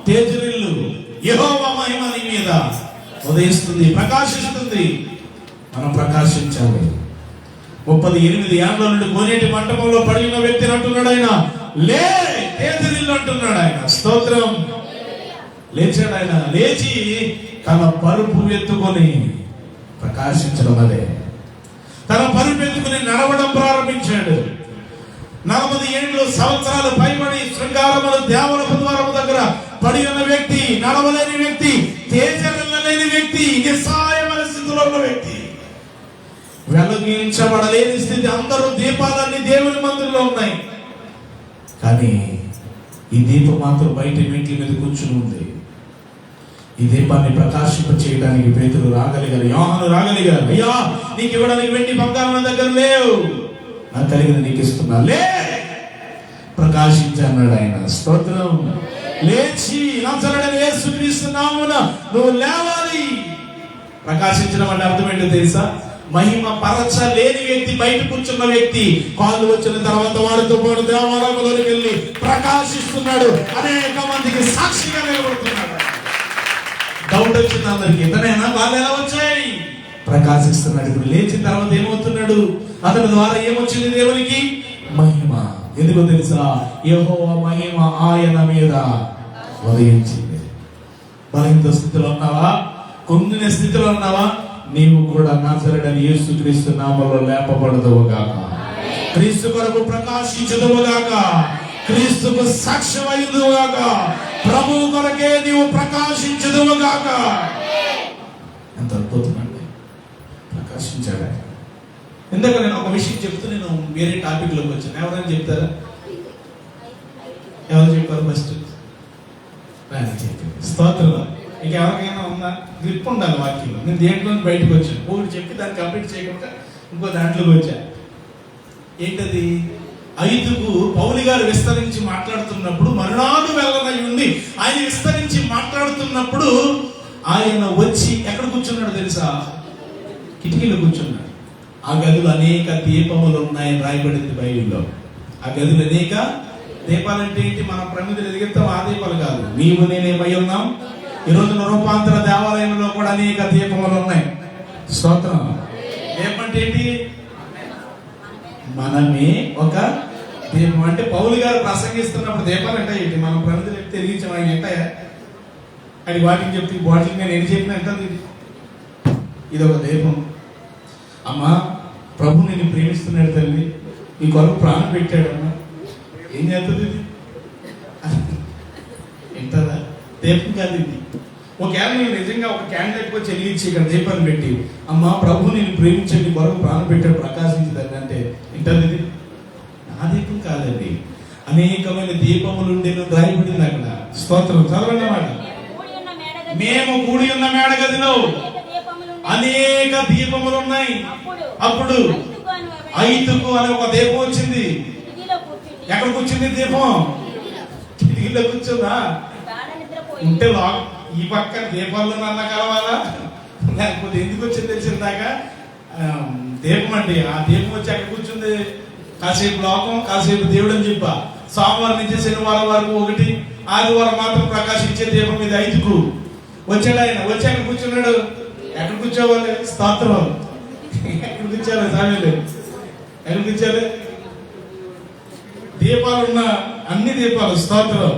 తేజరిల్లు, యెహోవా మహిమ నీ మీద ఉదయిస్తుంది, ప్రకాశిస్తుంది. మనం ప్రకాశించాలి. 38 ఏళ్ల నుండి కోనేటి మంటపంలో పడి ఉన్న వ్యక్తిని అంటున్నాడు ఆయన, లే తేజరిల్లు అంటున్నాడు ఆయన. స్తోత్రం. లేచాడు ఆయన. లేచి తన పరుపు ఎత్తుకొని ప్రకాశించడం, అదే తన పరుపు ఎత్తుకొని నడవడం ప్రారంభించాడు. 40 సంవత్సరాలు పైబడి శృంగారముల దేవలపు ద్వారము దగ్గర పడి ఉన్న వ్యక్తి, నడవలేని వ్యక్తి, తేజరిల్లలేని వ్యక్తి, నిస్సహాయమైన స్థితిలో ఉన్న వ్యక్తి, వెలిగించబడలేని స్థితి. అందరూ దీపాలన్నీ దేవుని మందిరంలో ఉన్నాయి, కానీ ఈ దీపం మాత్రం బయట మెట్ల మీద కూర్చుని ఉంది. ఈ దీపాన్ని ప్రకాశింప చేయడానికి పేతురు రాగలిగారు, యోహాను రాగలిగారు. అయ్యా, నీకు ఇవ్వడానికి వెండి బంగారం నా దగ్గర లేవు, నాకు కలిగిన నీకు ఇస్తున్నా, లే ప్రకాశించన్నాడు ఆయన. స్తోత్రం. లేచి నజరేయుడైన యేసుక్రీస్తు నామమున నువ్వు లేవాలి. ప్రకాశించడం అంటే అర్థం ఏంటో తెలుసా? మహిమ పరచలేని వ్యక్తి, బయట కూర్చున్న వ్యక్తి, కాళ్ళు వచ్చిన తర్వాత వారితో పాటు దేవాలయంలోకి వెళ్ళి ప్రకాశిస్తున్నాడు, అనేక మందికి సాక్షిగా నిలబడుతున్నాడు. డౌట్ వచ్చింది అందరికి, ఇతనైనా వాళ్ళు ఎలా వచ్చాయి? ప్రకాశిస్తున్నాడు. ఇప్పుడు లేచిన తర్వాత ఏమవుతున్నాడు? అతని ద్వారా ఏమొచ్చింది? దేవునికి మహిమ. ఎందుకో తెలుసా? యెహోవా మహిమ ఆయన మీద ఉదయించింది. బలహీన స్థితిలో ఉన్నావా? కుంగిన స్థితిలో ఉన్నావా? నీవు కూడా నజరేయుడైన యేసుక్రీస్తు నామములో లేపబడదువుగాక, క్రీస్తు కొరకు ప్రకాశించదువుగాక, క్రీస్తుకు సాక్ష్యమైదువుగాక, ప్రభువు కొరకే నీవు ప్రకాశించదువుగాక. ఇందాక నేను ఒక విషయం చెప్తూ నేను వేరే టాపిక్లోకి వచ్చాను. ఎవరైనా చెప్తారా? ఎవరు చెప్పారు ఫస్ట్? స్తోత్రం. ఇక ఎవరికైనా ఉందా? గ్రిప్ ఉండాలి వాక్యంలో. నేను దేంట్లో బయటకు వచ్చాను, ఒకటి చెప్పి దాన్ని కంప్లీట్ చేయకుండా ఇంకో దాంట్లోకి వచ్చాను. ఏంటది? 5కు పౌలు గారు విస్తరించి మాట్లాడుతున్నప్పుడు, మరునాడు వెళ్ళనై ఉండి ఆయన విస్తరించి మాట్లాడుతున్నప్పుడు ఆయన వచ్చి ఎక్కడ కూర్చున్నాడు తెలుసా? కిటికీలో కూర్చున్నాడు. ఆ గదులు అనేక దీపములు ఉన్నాయని రాయబడింది బైబిల్లో. ఆ గదులు అనేక దీపాలంటే ఏంటి? మనం ప్రమిదలు ఎదిగిస్తాం, ఆ దీపాలు కాదు. నీవు నేనేమై ఉన్నాం. ఈరోజు రూపాంతర దేవాలయంలో కూడా అనేక దీపములు ఉన్నాయి. స్తోత్రం. దీపం ఏంటి? మనమే ఒక దీపం. అంటే పౌలు గారు ప్రసంగిస్తున్నప్పుడు దీపాలు అంటే ఏంటి? మనం ప్రమిదలు ఎత్తి వెలిగించాం. ఆయన ఎంటాయా? అది వాటికి చెప్తే బాటిల్ నేను ఎన్ని చెప్పిన అంటే ఇది ఒక దీపం. అమ్మా, ప్రభు నేను ప్రేమిస్తున్నాడు తల్లి, నీ కొరకు ప్రాణం పెట్టాడమ్మా. ఏం చేస్తుంది ఇది? ఎంతదా? దీపం కాదు ఇది. ఒకవేళ నేను నిజంగా ఒక క్యాండిల్ ఎక్కువ చెల్లించి ఇక్కడ దీపాన్ని పెట్టి, అమ్మా ప్రభు నేను ప్రేమించండి, నీ కొరకు ప్రాణం పెట్టాడు, ప్రకాశించదండి అంటే ఎంతది? ఇది నా దీపం కాదండి. అనేకమైన దీపములు ఉండేది రాయబడింది అక్కడ. స్తోత్రం. చదవండి అన్నమాట. మేము కూడి ఉన్న మేడగదిలో అనేక దీపములు ఉన్నాయి. అప్పుడు 5కు అనే ఒక దీపం వచ్చింది. ఎక్కడ కూర్చుంది దీపం? కిటికీలో కూర్చుందా? ఉంటే ఈ పక్కన దీపాల్లో నన్న కలవాలా? లేకపోతే ఎందుకు వచ్చింది తెలిసిందాక దీపం అండి. ఆ దీపం వచ్చి ఎక్కడ కూర్చుంది? కాసేపు లోకం, కాసేపు దేవుడు అని చెప్ప. సోమవారం నుంచి శనివారం వరకు ఒకటి, ఆదివారం మాత్రం ప్రకాశించే దీపం ఇది 5కు వచ్చాడు. ఆయన వచ్చి అక్కడ కూర్చున్నాడు. ఎక్కడ కూర్చోవాలి? స్తోత్రం. ఎక్కడ కూర్చోవాలి? సామీలు ఎక్కడ కూర్చోవాలి? దీపాలు ఉన్న అన్ని దీపాలు. స్తోత్రం.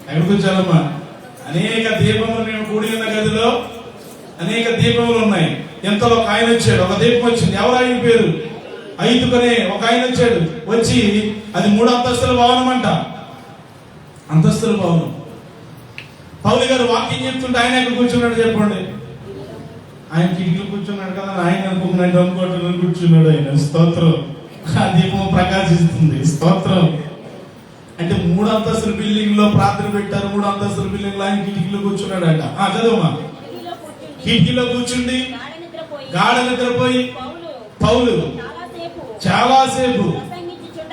ఎక్కడ కూర్చోాలమ్మా? అనేక దీపములు మేము కూడి ఉన్న గదిలో అనేక దీపములు ఉన్నాయి. ఎంతలో ఒక ఆయన వచ్చాడు. ఒక దీపం వచ్చింది. ఎవరు ఆయన పేరు? 5కునే ఒక ఆయన వచ్చాడు. వచ్చి అది 3 అంతస్తుల భవనం అంట. అంతస్తుల భవనం. పౌలు గారు వాక్యం చెప్తుంటే ఆయన ఎక్కడ కూర్చున్నాడు చెప్పండి? ఆయన కిటికీలో కూర్చున్నాడు కదా. ఆయన అనుకున్నాడు, అనుకోవటం కూర్చున్నాడు ఆయన. స్తోత్రం. ఆ దీపం ప్రకాశిస్తుంది. స్తోత్రం. అంటే 3 అంతస్తుల బిల్డింగ్ లో ప్రార్థన పెట్టారు. 3 అంతస్తుల బిల్డింగ్ లో ఆయన కిటికీలో కూర్చున్నాడు అంట. చదవమా. కిటికీలో కూర్చుండి గాఢ నిద్రపోయి పౌలు చాలాసేపు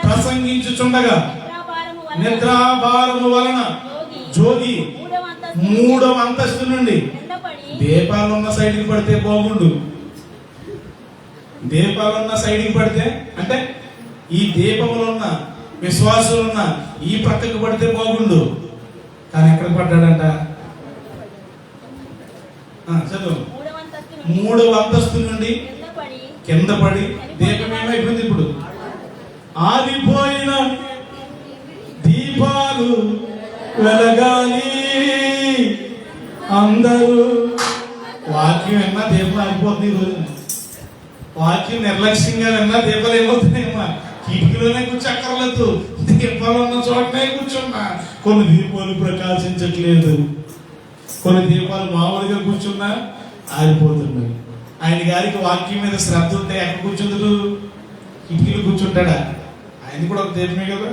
ప్రసంగించుచుండగా నిద్రాభారము వలన జోగి 3వ అంతస్తు నుండి దీపాలు ఉన్న సైడ్కి పడితే బాగుండు. దీపాలు ఉన్న సైడ్కి పడితే అంటే ఈ దీపములు ఉన్న విశ్వాసులు ఉన్న ఈ పక్కకు పడితే బాగుండు. కానీ ఎక్కడ పడ్డాడంట? చదువు. 3వ అంతస్తు నుండి కింద పడి దీపం ఏమైపోయింది? ఇప్పుడు ఆరిపోయిన దీపాలు వెలగాలి. అందరూ వాక్యం విన్నా దీపం అయిపోతుంది. ఈ రోజున వాక్యం నిర్లక్ష్యంగా విన్నా దీపాలు అయిపోతున్నాయమ్మా. కిటికీలోనే కూర్చోక్కర్లేదు, దీపాలు ఉన్న చోటనే కూర్చున్నా. కొన్ని దీపాలు ప్రకాశించట్లేదు, కొన్ని దీపాలు మామూలుగా కూర్చున్నా ఆరిపోతున్నాయి. ఆయన గారికి వాక్యం మీద శ్రద్ధ ఉంటే ఎక్కడ కూర్చుందరు? కిటికీలో కూర్చుంటాడా? ఆయన కూడా ఒక దీపమే కదా.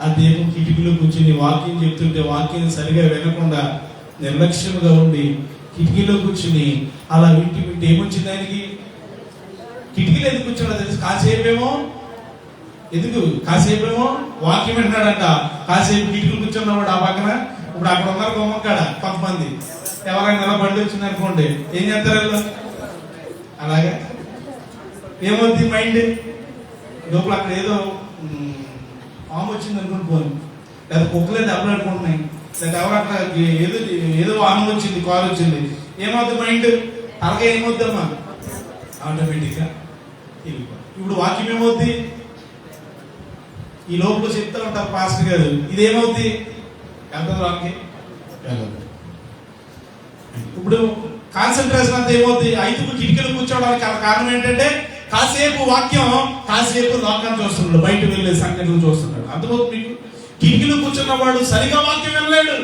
ఆ దీపం కిటికీలో కూర్చుని వాక్యం చెప్తుంటే వాక్యం సరిగా వినకుండా నిర్లక్ష్యంగా ఉండి కిటికీలో కూర్చుని అలా వింటి ఏమొచ్చింది ఆయనకి? కిటికీలో ఎందుకు కూర్చున్నాడో తెలుసు? కాసేపేమో వాక్యం వింటున్నాడంట. కాసేపు కిటికీలు కూర్చున్నవాడు ఆ పక్కన. ఇప్పుడు అక్కడ ఉన్నారు బొమ్మకాడ కొంతమంది. ఎవరైనా ఎలా బండి వచ్చింది అనుకోండి, ఏం చేస్తారు? అలాగే ఏమవుద్ది మైండ్ లోపల? అక్కడ ఏదో పాము వచ్చింది అనుకుని పోను, లేదా కుక్కలే దెబ్బలు అనుకుంటున్నాయి, లేదా ఎవరు అక్కడ ఏదో వాహనం వచ్చింది, కారు వచ్చింది, ఏమవుతుంది మైండ్? అలాగే ఏమవుద్దమ్మా? ఆటోమేటిక్గా ఇప్పుడు వాక్యం ఏమవుద్ది? ఈ లోపల చెప్తా ఉంటారు పాస్టర్ గారు, ఇదేమవుద్ది? వెళ్తుంది వాక్యం వెళ్ళదు. ఇప్పుడు కాన్సన్ట్రేషన్ అంతా ఏమవుతుంది? 5కు కిటికీలు కూర్చోవడానికి కారణం ఏంటంటే కాసేపు వాక్యం, కాసేపు లోకాన్ని చూస్తున్నాడు, బయట వెళ్ళే సంగతులు చూస్తున్నాడు. అర్థమవుతుంది మీకు? కిటికీలో కూర్చున్న వాడు సరిగా వాక్యం వెళ్ళలేడు.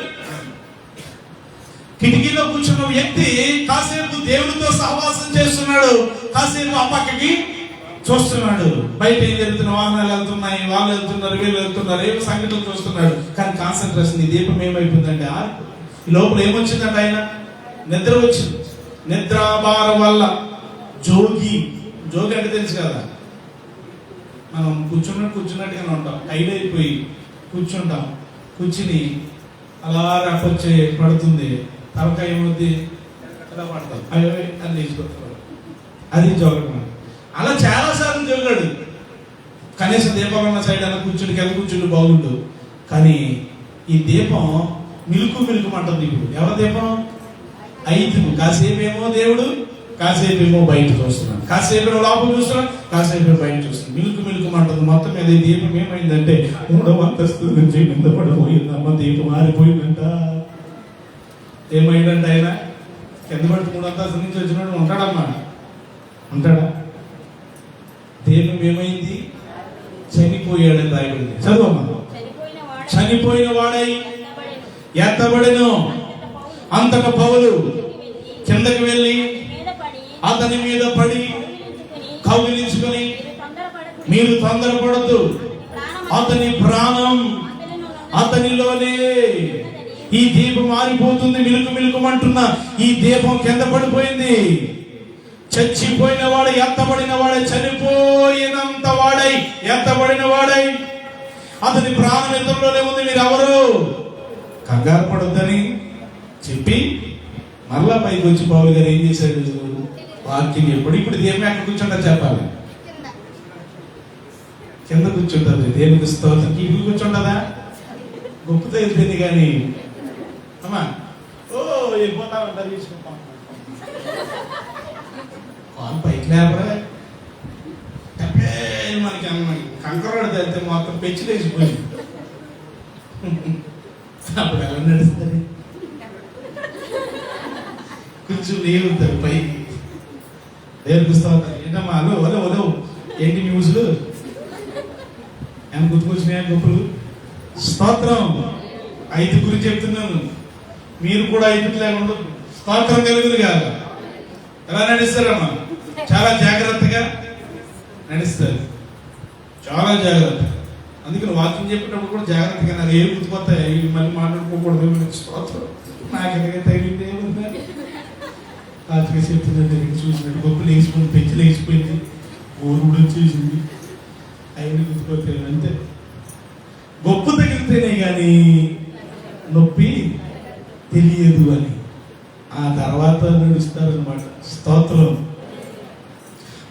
కిటికీలో కూర్చున్న వ్యక్తి కాసేపు దేవుడితో సహవాసం చేస్తున్నాడు, కాసేపు ఆ పక్కకి చూస్తున్నాడు. బయట ఏం జరుగుతున్న వాహనాలు వెళ్తున్నాయి, వాళ్ళు వెళ్తున్నారు, వీళ్ళు వెళ్తున్నారు, ఏమో సంఘటనలు చూస్తున్నాడు. కానీ కాన్సన్ట్రేషన్, ఈ దీపం ఏమైపోయిందంటే ఈ లోపల ఏమొచ్చిందంటే ఆయన నిద్ర వచ్చింది. నిద్రాభారం వల్ల జోగి అంటే తెలుసు కదా, మనం కూర్చున్నట్టుగానే ఉంటాం, టైడ్ అయిపోయి కూర్చుంటాం. కూర్చుని అలా రెప్పొచ్చే పడుతుంది, తలకాయ ఏమవుద్ది ఇలా పడతాం, అయ్యో అని లేచిపోతాడు. అది జోగడం. అలా చాలాసార్లు జోగాడు. కనీసం దీపం ఉన్న సైడ్ అలా కూర్చుంటే బాగుండు. కానీ ఈ దీపం మిలుకు అంటుంది. ఇప్పుడు ఎవరి దీపం? ఐదు. కాసేపేమో దేవుడు, కాసేపేమో బయట చూస్తున్నాడు, కాసేపు లోపల చూస్తున్నాడు, కాసేపు బయట చూస్తున్నాడు. మిలుకు అంటుంది. మొత్తం మీద ఈ దీపం ఏమైందంటే 3వ అంతస్తు నుంచి కింద పడిపోయిందమ్మ. దీపం ఆరిపోయిందంట. ఏమైందంటే ఆయన కింద పడి 3వ అంతస్తు నుంచి వచ్చినట్టు ఉంటాడమ్మా? ఉంటాడా? దీపం ఏమైంది? చనిపోయాడని రాయబడింది. చదువమ్మా. చనిపోయిన వాడై ఎత్తబడెను. అంతట పౌలు కిందకి వెళ్ళి అతని మీద పడి కౌగిలించుకొని, మీరు తొందరపడద్దు, అతని ప్రాణం అతనిలోనే. ఈ దీపం ఆరిపోతుంది. మిలుకుమంటున్న ఈ దీపం కింద పడిపోయింది. చచ్చిపోయిన వాడు ఎత్తబడిన వాడై, చనిపోయినంత వాడై ఎత్తబడిన వాడై అతని ప్రాణం ఇతరులోనే ఉంది. మీరు ఎవరు? కంగారు పడొద్దని చెప్పి మరలా పైకి వచ్చి పౌలు గారు ఏం చేశాడు? వాక్యం ఇప్పుడు దీపం ఎక్కడ కూర్చుంటారు చెప్పాలి? కింద కూర్చుంటుంది. దేవునికి స్తోత్రం. ఇప్పుడు కూర్చుంటుందా? గొప్పతో అయిపోయింది. కానీ అమ్మా వెళ్ళిపోతా ఉంటారు, తీసుకుంటాం పైకి లేపడే మనకి కంకరాడు తెలితే మొత్తం పెంచి లేచిపోయింది. అప్పుడు ఎలా నడుస్తుంది? కొంచెం లేవుతారు పైకి. నేర్పిస్తా ఉంటారు. ఏంటమ్మా ఒలవు ఏంటి న్యూస్లు ఏమైనా గుర్తుకొచ్చినాయా? గొప్పలు. స్తోత్రం. 5 గురించి చెప్తున్నాను. మీరు కూడా 5 లేకుండా స్తోత్రం కలుగుతుంది కాదు. ఎలా నడుస్తారమ్మా? చాలా జాగ్రత్తగా నడుస్తారు. చాలా జాగ్రత్త. అందుకని వాక్యం చెప్పేటప్పుడు కూడా జాగ్రత్తగా. నాకు ఏం గుర్తుపోతాయి మళ్ళీ మాట్లాడుకోకూడదు. స్తోత్రం. నాకు ఎందుకంటే తగిలింది ఏముందా? రాత్రి చెప్తుందంటే చూసినట్టు గొప్పలు వేసిపోయింది, పెంచులు వేసిపోయింది, ఊరు కూడా వచ్చేసింది. అవన్నీ గుర్తుపోతాయి. అంతే. గొప్ప తగిలితేనే కానీ నొప్పి తెలియదు అని ఆ తర్వాత నడుస్తారనమాట. స్తోత్రం.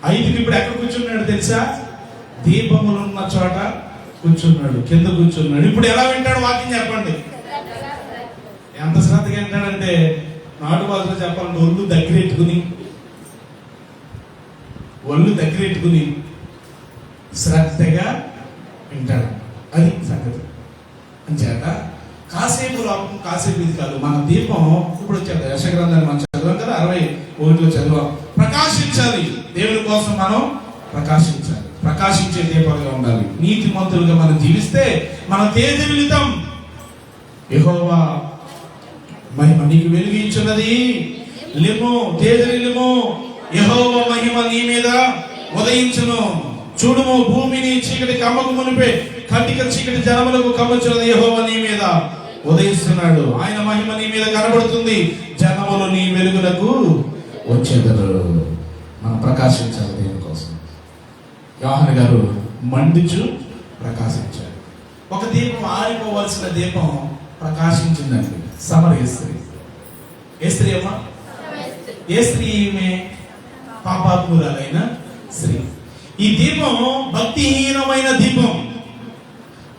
5కి ఇప్పుడు ఎక్కడ కూర్చున్నాడు తెలుసా? దీపములు ఉన్న చోట కూర్చున్నాడు, కింద కూర్చున్నాడు. ఇప్పుడు ఎలా వింటాడు వాక్యం చెప్పండి? ఎంత శ్రద్ధగా వింటాడంటే, నాటు భాషలో చెప్పాలంటే ఒళ్ళు దగ్గరెట్టుకుని శ్రద్ధగా వింటాడు. అది సంగతి. అంచేత కాసేపు లోపం, కాసేపు ఇది కాదు. మన దీపం ఇప్పుడు వచ్చాడు. యశగ్రంథాన్ని మనం చదివాం కదా, 61లో చదివాం. ప్రకాశించాలి. దేవుని కోసం మనం ప్రకాశించాలి. ప్రకాశించే దీపాలుగా ఉండాలి. నీతిమంతులుగా మనం జీవిస్తే మన తేజరిలితం. యెహోవా మహిమ నీకు వెలిగించున్నది. లిము, తేజరిలిము. యెహోవా మహిమ నీ మీద ఉదయించును. చూడుము, భూమిని చీకటి కమ్మకు మునిపే కటిక చీకటి జనములకు కమ్ముచున్నది. యెహోవా నీ మీద ఉదయిస్తున్నాడు. ఆయన మహిమ నీ మీద కనబడుతుంది. జనములు నీ వెలుగులకు వచ్చేదరు. మనం ప్రకాశించాలి దేవుని కోసం. యోహాను గారు మండుచు ప్రకాశించారు. ఒక దీపం, ఆరిపోవలసిన దీపం ప్రకాశించిందండి. సమరయ స్త్రీ. ఏ స్త్రీ అమ్మా? ఏ స్త్రీ? ఈమె పాపాత్మురాలైన స్త్రీ. ఈ దీపం భక్తిహీనమైన దీపం,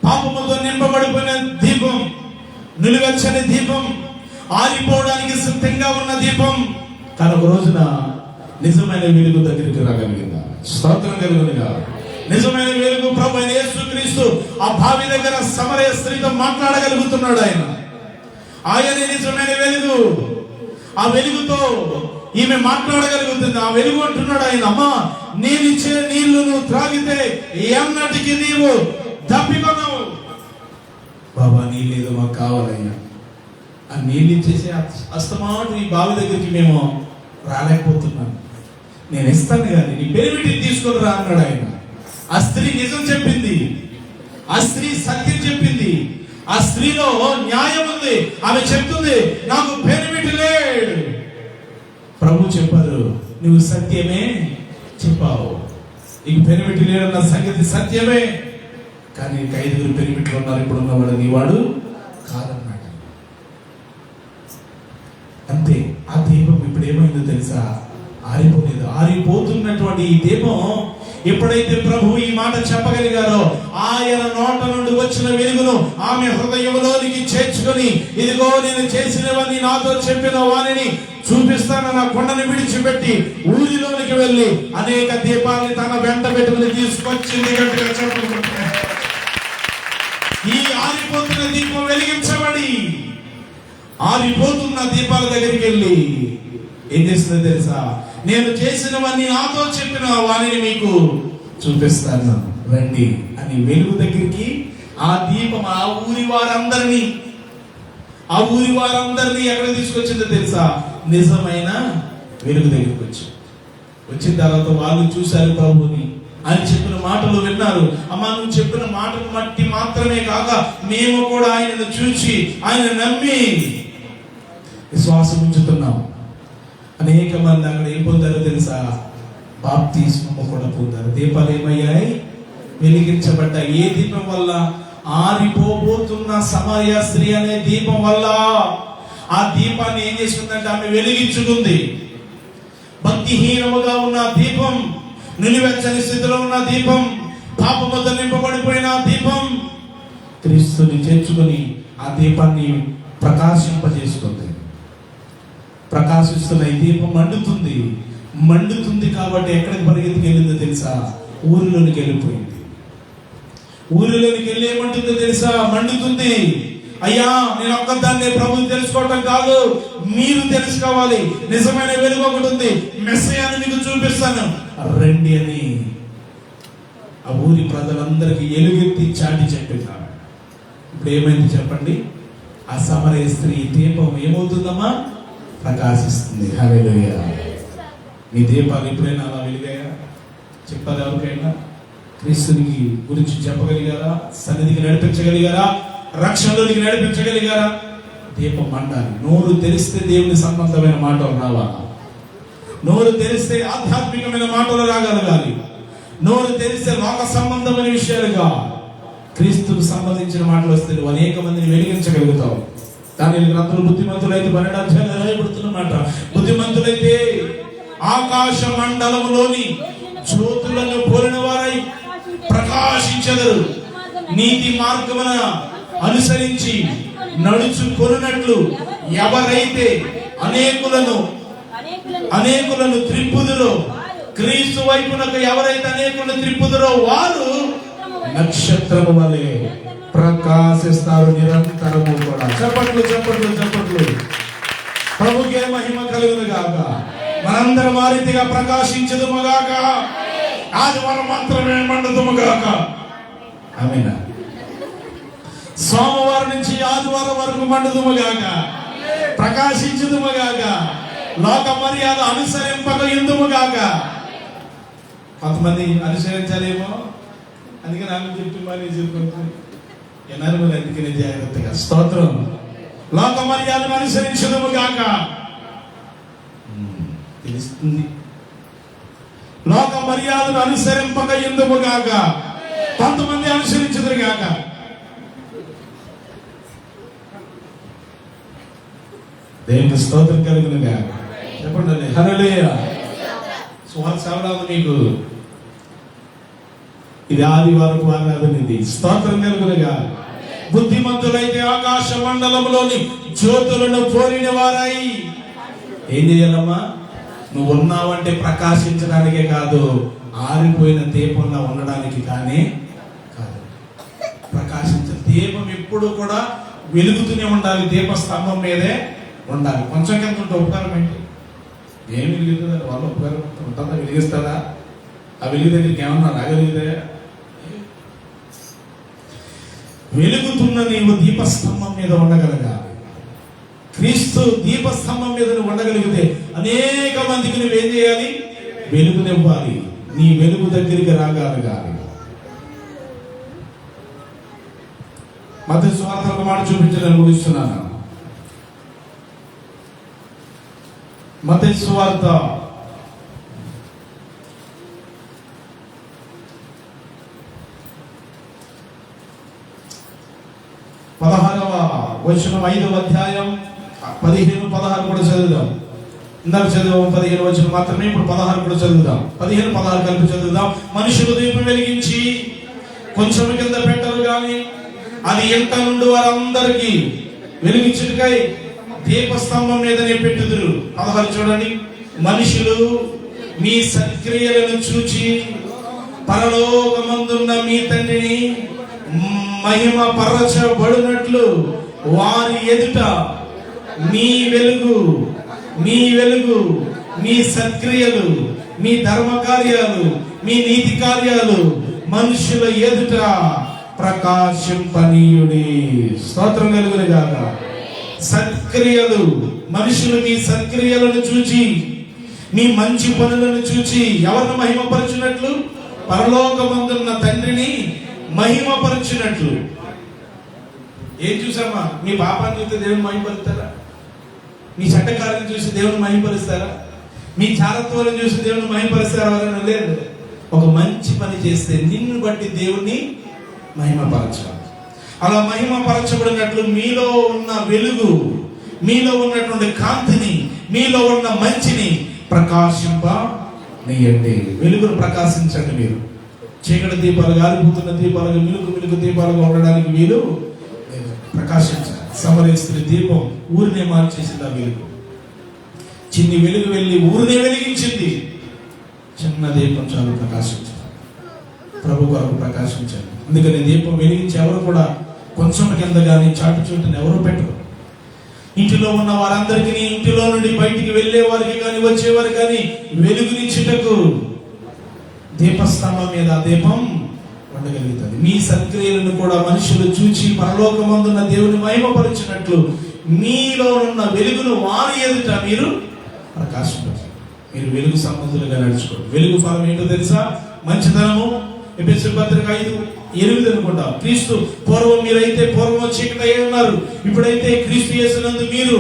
పాపముతో నింపబడిపోయిన దీపం, నిలువెచ్చని దీపం, ఆరిపోవడానికి సిద్ధంగా ఉన్న దీపం. కానీ ఒక రోజున నిజమైన వెలుగు దగ్గరికి రాగలిగిందా? స్తోత్రం కలుగునుగా. నిజమైన వెలుగు ప్రభు అయిన యేసుక్రీస్తు ఆ బావి దగ్గర సమరయ స్త్రీతో మాట్లాడగలుగుతున్నాడు. ఆయన నిజమైన వెలుగు. ఆ వెలుగుతో ఈమె మాట్లాడగలుగుతుంది. ఆ వెలుగు అంటున్నాడు ఆయన, అమ్మా నేనిచ్చే నీళ్లు నువ్వు త్రాగితే ఎన్నటికి నీవు తప్పికొనవు. బాబా నీళ్ళేదో మాకు కావాలయ్యా. ఆ నీళ్ళు ఇచ్చేసి అస్తమాటు ఈ బావి దగ్గరికి మేము రాలేకపోతున్నాం. నేను ఇస్తాను కానీ నీ పెనిమిటిని తీసుకొని రా అన్నాడు ఆయన. ఆ స్త్రీ నిజం చెప్పింది, ఆ స్త్రీ సత్యం చెప్పింది, ఆ స్త్రీలో న్యాయం ఉంది. ఆమె చెప్తుంది, నాకు పెనిమిటి లేడు. ప్రభు చెప్పారు, నువ్వు సత్యమే చెప్పావు, నీకు పెనిమిటి లేడన్న సంగతి సత్యమే, కానీ నీకు 5 పెనిమిట్లు ఉన్నారు, ఇప్పుడు ఉన్నవాడు నీ వాడు కాదన్నాడు. అంతే. ఆ దీపం ఇప్పుడు ఏమైందో తెలుసా? ఆరిపోలేదు. ఆరిపోతున్నటువంటి ఈ దీపం ఎప్పుడైతే ప్రభు ఈ మాట చెప్పగలిగారో, ఆయన నోట నుండి వచ్చిన వెలుగును ఆమె హృదయంలోనికి చేర్చుకొని, ఇదిగో నేను చేసినవన్నీ నాతో చెప్పిన వారిని చూపిస్తానన్న కొండను విడిచిపెట్టి ఊరిలోనికి వెళ్ళి అనేక దీపాలని తన వెంట పెట్టుకుని తీసుకొచ్చింది. గట్టిగా చెప్పండి. ఈ ఆరిపోతున్న దీపం వెలిగించబడి ఆరిపోతున్న దీపాల దగ్గరికి వెళ్ళి ఏం చేస్తుందో తెలుసా? నేను చేసినవన్నీ నాతో చెప్పిన వారిని మీకు చూపిస్తాను రండి అని వెలుగు దగ్గరికి ఆ దీపం ఆ ఊరి వారందరినీ ఎక్కడ తీసుకొచ్చిందో తెలుసా? నిజమైన వెలుగు దగ్గరికి వచ్చిన తర్వాత వాళ్ళు చూశారు ప్రభుని. ఆయన చెప్పిన మాటలు విన్నారు. అమ్మా, నువ్వు చెప్పిన మాటలు మట్టి మాత్రమే కాక మేము కూడా ఆయనను చూచి ఆయన నమ్మి విశ్వాసం ఉంచుతున్నాం. అనేక మంది అక్కడ ఏం పొందారో తెలుసా? బాప్తిస్మము కూడా పొందారు. దీపాలు ఏమయ్యాయి? వెలిగించబడ్డాయి. ఏ దీపం వల్ల? ఆరిపోబోతున్న సమరయ స్త్రీ అనే దీపం వల్ల. ఆ దీపాన్ని ఏం చేసుకుందంటే ఆమె వెలిగించుకుంది. భక్తిహీనముగా ఉన్న దీపం, నిలువెచ్చని స్థితిలో ఉన్న దీపం, పాపముతో నింపబడిపోయిన దీపం క్రీస్తుని చేర్చుకొని ఆ దీపాన్ని ప్రకాశింపజేసుకుంది. ప్రకాశిస్తున్న ఈ దీపం మండుతుంది కాబట్టి ఎక్కడికి పరిగెత్తుకు వెళ్ళిందో తెలుసా? ఊరిలోనికి వెళ్ళిపోయింది. ఊరిలోనికి వెళ్ళి ఏమంటుందో తెలుసా? మండుతుంది. అయ్యా, నేను ఒక్కదాన్ని ప్రభుని తెలుసుకోవటం కాదు, మీరు తెలుసుకోవాలి. నిజమైన వెలుగు ఒకటి ఉంది, మెస్సయ్యను మీకు చూపిస్తాను రండి అని ఆ ఊరి ప్రజలందరికీ ఎలుగెత్తి చాటి చెప్పినారు. ఇప్పుడు ఏమైంది చెప్పండి? ఆ సమరయ స్త్రీ దీపం ఏమవుతుందమ్మా? ప్రకాశిస్తుంది. హల్లెలూయా. మీ దీపాలు ఎప్పుడైనా అలా వెలిగాయా? చెప్పాలి ఎవరికైనా? క్రీస్తునికి గురించి చెప్పగలిగారా? సన్నిధికి నడిపించగలిగారా? రక్షణలోనికి నడిపించగలిగారా? దీపం మండాలి. నోరు తెరిస్తే దేవుని సంబంధమైన మాటలు రావాలి. నోరు తెరిస్తే ఆధ్యాత్మికమైన మాటలు రాగలగాలి. నోరు తెరిస్తే లోక సంబంధమైన విషయాలుగా క్రీస్తుకు సంబంధించిన మాటలు వస్తే నువ్వు అనేక మందిని వెలిగించగలుగుతావు. దాని గ్రంథంలో బుద్ధిమంతులైతే 12 అధ్యాయాలు రాయబడుతున్నమాట. బుద్ధిమంతులైతే ఆకాశ మండలంలోని జ్యోతులను పోలిన వారై ప్రకాశించెదరు. నీతి మార్గమున అనుసరించి నడుచుకొనున్నట్లు ఎవరైతే అనేకులను త్రిప్పుదురో, క్రీస్తు వైపునకు ఎవరైతే అనేకులను త్రిప్పుదురో వారు నక్షత్రము వలె ప్రకాశిస్తారు నిరంతరము కూడా. చప్పట్లు. ప్రభుకే మహిమ కలుగును గాక. మనందరం ఆ రీతిగా ప్రకాశించదుము గాక. ఆదివారం మాత్రమే మండుదుము గాక. ఆమేన్. సోమవారం నుంచి ఆదివారం వరకు మండుదుము గాక. ప్రకాశించుదుము గాక. లోక మర్యాద అనుసరింపక ఎందుము గాక. కొంతమంది అనుసరించాలేమో, అందుకే నాకు చెప్పి మరి చెప్పుకుంటాను ఎన్నరు, అందుకనే జాగ్రత్తగా. స్తోత్రం. లోక మర్యాదను అనుసరించదుము గాక. తెలుస్తుంది. లోక మర్యాదను అనుసరింపక ఎందుము గాక. కొంతమంది అనుసరించదురు గాక. దేవునికి స్తోత్రం కలుగును గాక. చెప్పండి హల్లెలూయా. సువార్త సేవరాదు మీకు. ఇది ఆదివారపు ఆరాధన. ఇది స్తోత్రం కలుగును గాక. బుద్ధిమంతులైతే ఆకాశ మండలంలోని జ్యోతులను పోలిన వారై ఏం చేయాలమ్మా? నువ్వు ఉన్నావంటే ప్రకాశించడానికే కాదు, ఆరిపోయిన దీపంలో ఉండడానికి కానీ కాదు. ప్రకాశించే దీపం ఎప్పుడు కూడా వెలుగుతూనే ఉండాలి. దీప స్తంభం మీదే ఉండాలి. కొంచెం కింద ఉంటే ఉపకారం ఏంటి? ఏం వెలుగుతుందంటే వాళ్ళు ఉపకారం ఉంటుందా? వెలిగిస్తారా? ఆ వెలుగు దగ్గరికి ఏమన్నా రాగలిగితే? వెలుగుతున్న నీవు దీపస్తంభం మీద ఉండగలగాలి. క్రీస్తు దీపస్తంభం మీద నువ్వు ఉండగలిగితే అనేక మందికి నువ్వేం చేయాలి? వెలుగునివ్వాలి, నీ వెలుగు దగ్గరికి రాగలగాలి. మత్తయి సువార్త ఒక మాట చూపించడానికి ముగిస్తున్నాను. మత్తయి సువార్త 16వ వచనం, 5వ అధ్యాయం 15, 16 కూడా చదువుదాం. ఇందాక చదివాం 15 వచనం మాత్రమే, ఇప్పుడు 16 కూడా చదువుదాం. 15, 16 కలిపి చదువుదాం. మనుషులు దీపం వెలిగించి కొంచెం కింద పెట్టరు గాని అది ఎంత నుండి వారందరికీ వెలిగించుటకై దీపస్తంభం మీదనే పెట్టుదురు. 16 చూడండి. మనుషులు మీ సత్క్రియలను చూచి పరలోకమందున్న మీ తండ్రిని మహిమ పరచబడినట్లు వారి ఎదుట మీ వెలుగు మీ సత్క్రియలు, మీ ధర్మ కార్యాలు, మీ నీతి కార్యాలు మనుషుల ఎదుట ప్రకాశింపనీయుడి. స్తోత్రం కలుగును గాక. సత్క్రియలు, మనుషులు మీ సత్క్రియలను చూచి, మీ మంచి పనులను చూచి ఎవరిని మహిమపరచినట్లు? పరలోకమందున్న తండ్రిని మహిమపరచినట్లు. ఏం చూసామా? మీ పాపాన్ని చూస్తే దేవుని మహిమపరుస్తారా? మీ చెడ్డకాలను చూసి దేవుని మహిమపరుస్తారా? మీ చారత్వాలను చూసి దేవుని మహిమపరుస్తారా? ఎవరైనా లేదు. ఒక మంచి పని చేస్తే నిన్ను బట్టి దేవుణ్ణి మహిమపరచాలి. అలా మహిమపరచబడినట్లు మీలో ఉన్న వెలుగు, మీలో ఉన్నటువంటి కాంతిని, మీలో ఉన్న మంచిని ప్రకాశింపనీయండి. వెలుగును ప్రకాశించండి. మీరు చీకటి దీపాలు, గాలిపోతున్న దీపాలుగా, మిలుకు దీపాలుగా ఉండడానికి వీలు ప్రకాశించాలి. సమరయ స్త్రీ దీపం ఊరినే మార్చేసింది. ఆ వెలుగు, చిన్ని వెలుగు వెళ్ళి ఊరినే వెలిగించింది. చిన్న దీపం చాలు ప్రకాశించాలి, ప్రభు కొరకు ప్రకాశించాలి. అందుకని దీపం వెలిగించి ఎవరు కూడా కొంచెం కింద కానీ చాటు చోటుని ఎవరు పెట్టరు. ఇంటిలో ఉన్న వారందరికీ, ఇంటిలో నుండి బయటికి వెళ్ళే వారికి కానీ వచ్చేవారు కానీ వెలుగునిచ్చుటకు దీపస్తంభం మీద దీపం ఉండగలుగుతుంది. మీ సత్క్రియలను కూడా మనుషులు చూచి పరలోకమందున్న దేవుని మహిమపరిచినట్లు మీలో ఉన్న వెలుగును వారి ఎదుట మీరు ప్రకాశించాలి. మీరు వెలుగు సంబంధులుగా నడుచుకోండి. వెలుగు ఫలం ఏంటో తెలుసా? మంచితనము. ఎఫెసీయుల పత్రిక 5:8 అనుకుంటా. క్రీస్తు పూర్వం మీరైతే పూర్వం చీకటి అయి ఉన్నారు, ఇప్పుడైతే క్రీస్తు యేసునందు మీరు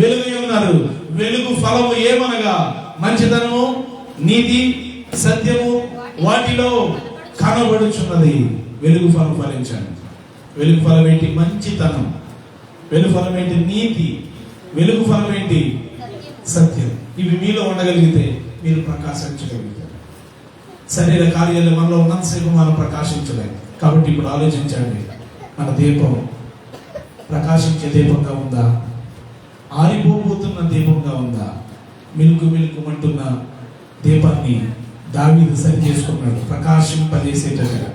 వెలుగు ఉన్నారు. వెలుగు ఫలము ఏమనగా మంచితనము, నీతి, సత్యము వాటిలో కనబడుచున్నది. వెలుగు ఫలం ఫలించండి. వెలుగు ఫలం ఏంటి? మంచితనం. వెలుగు ఫలం ఏంటి? నీతి. వెలుగు ఫలం ఏంటి? సత్యం. ఇవి మీలో ఉండగలిగితే మీరు ప్రకాశించగలుగుతారు. శరీర కార్యాలు మనలో ఉన్నంతసేపు మనం ప్రకాశించలేము. కాబట్టి ఇప్పుడు ఆలోచించండి, మన దీపం ప్రకాశించే దీపంగా ఉందా? ఆరిపోతున్న దీపంగా ఉందా? మిలుకుమంటున్న దీపాన్ని దావీదు సరి చేసుకున్నాడు, ప్రకాశింపజేసేటట్టుగా.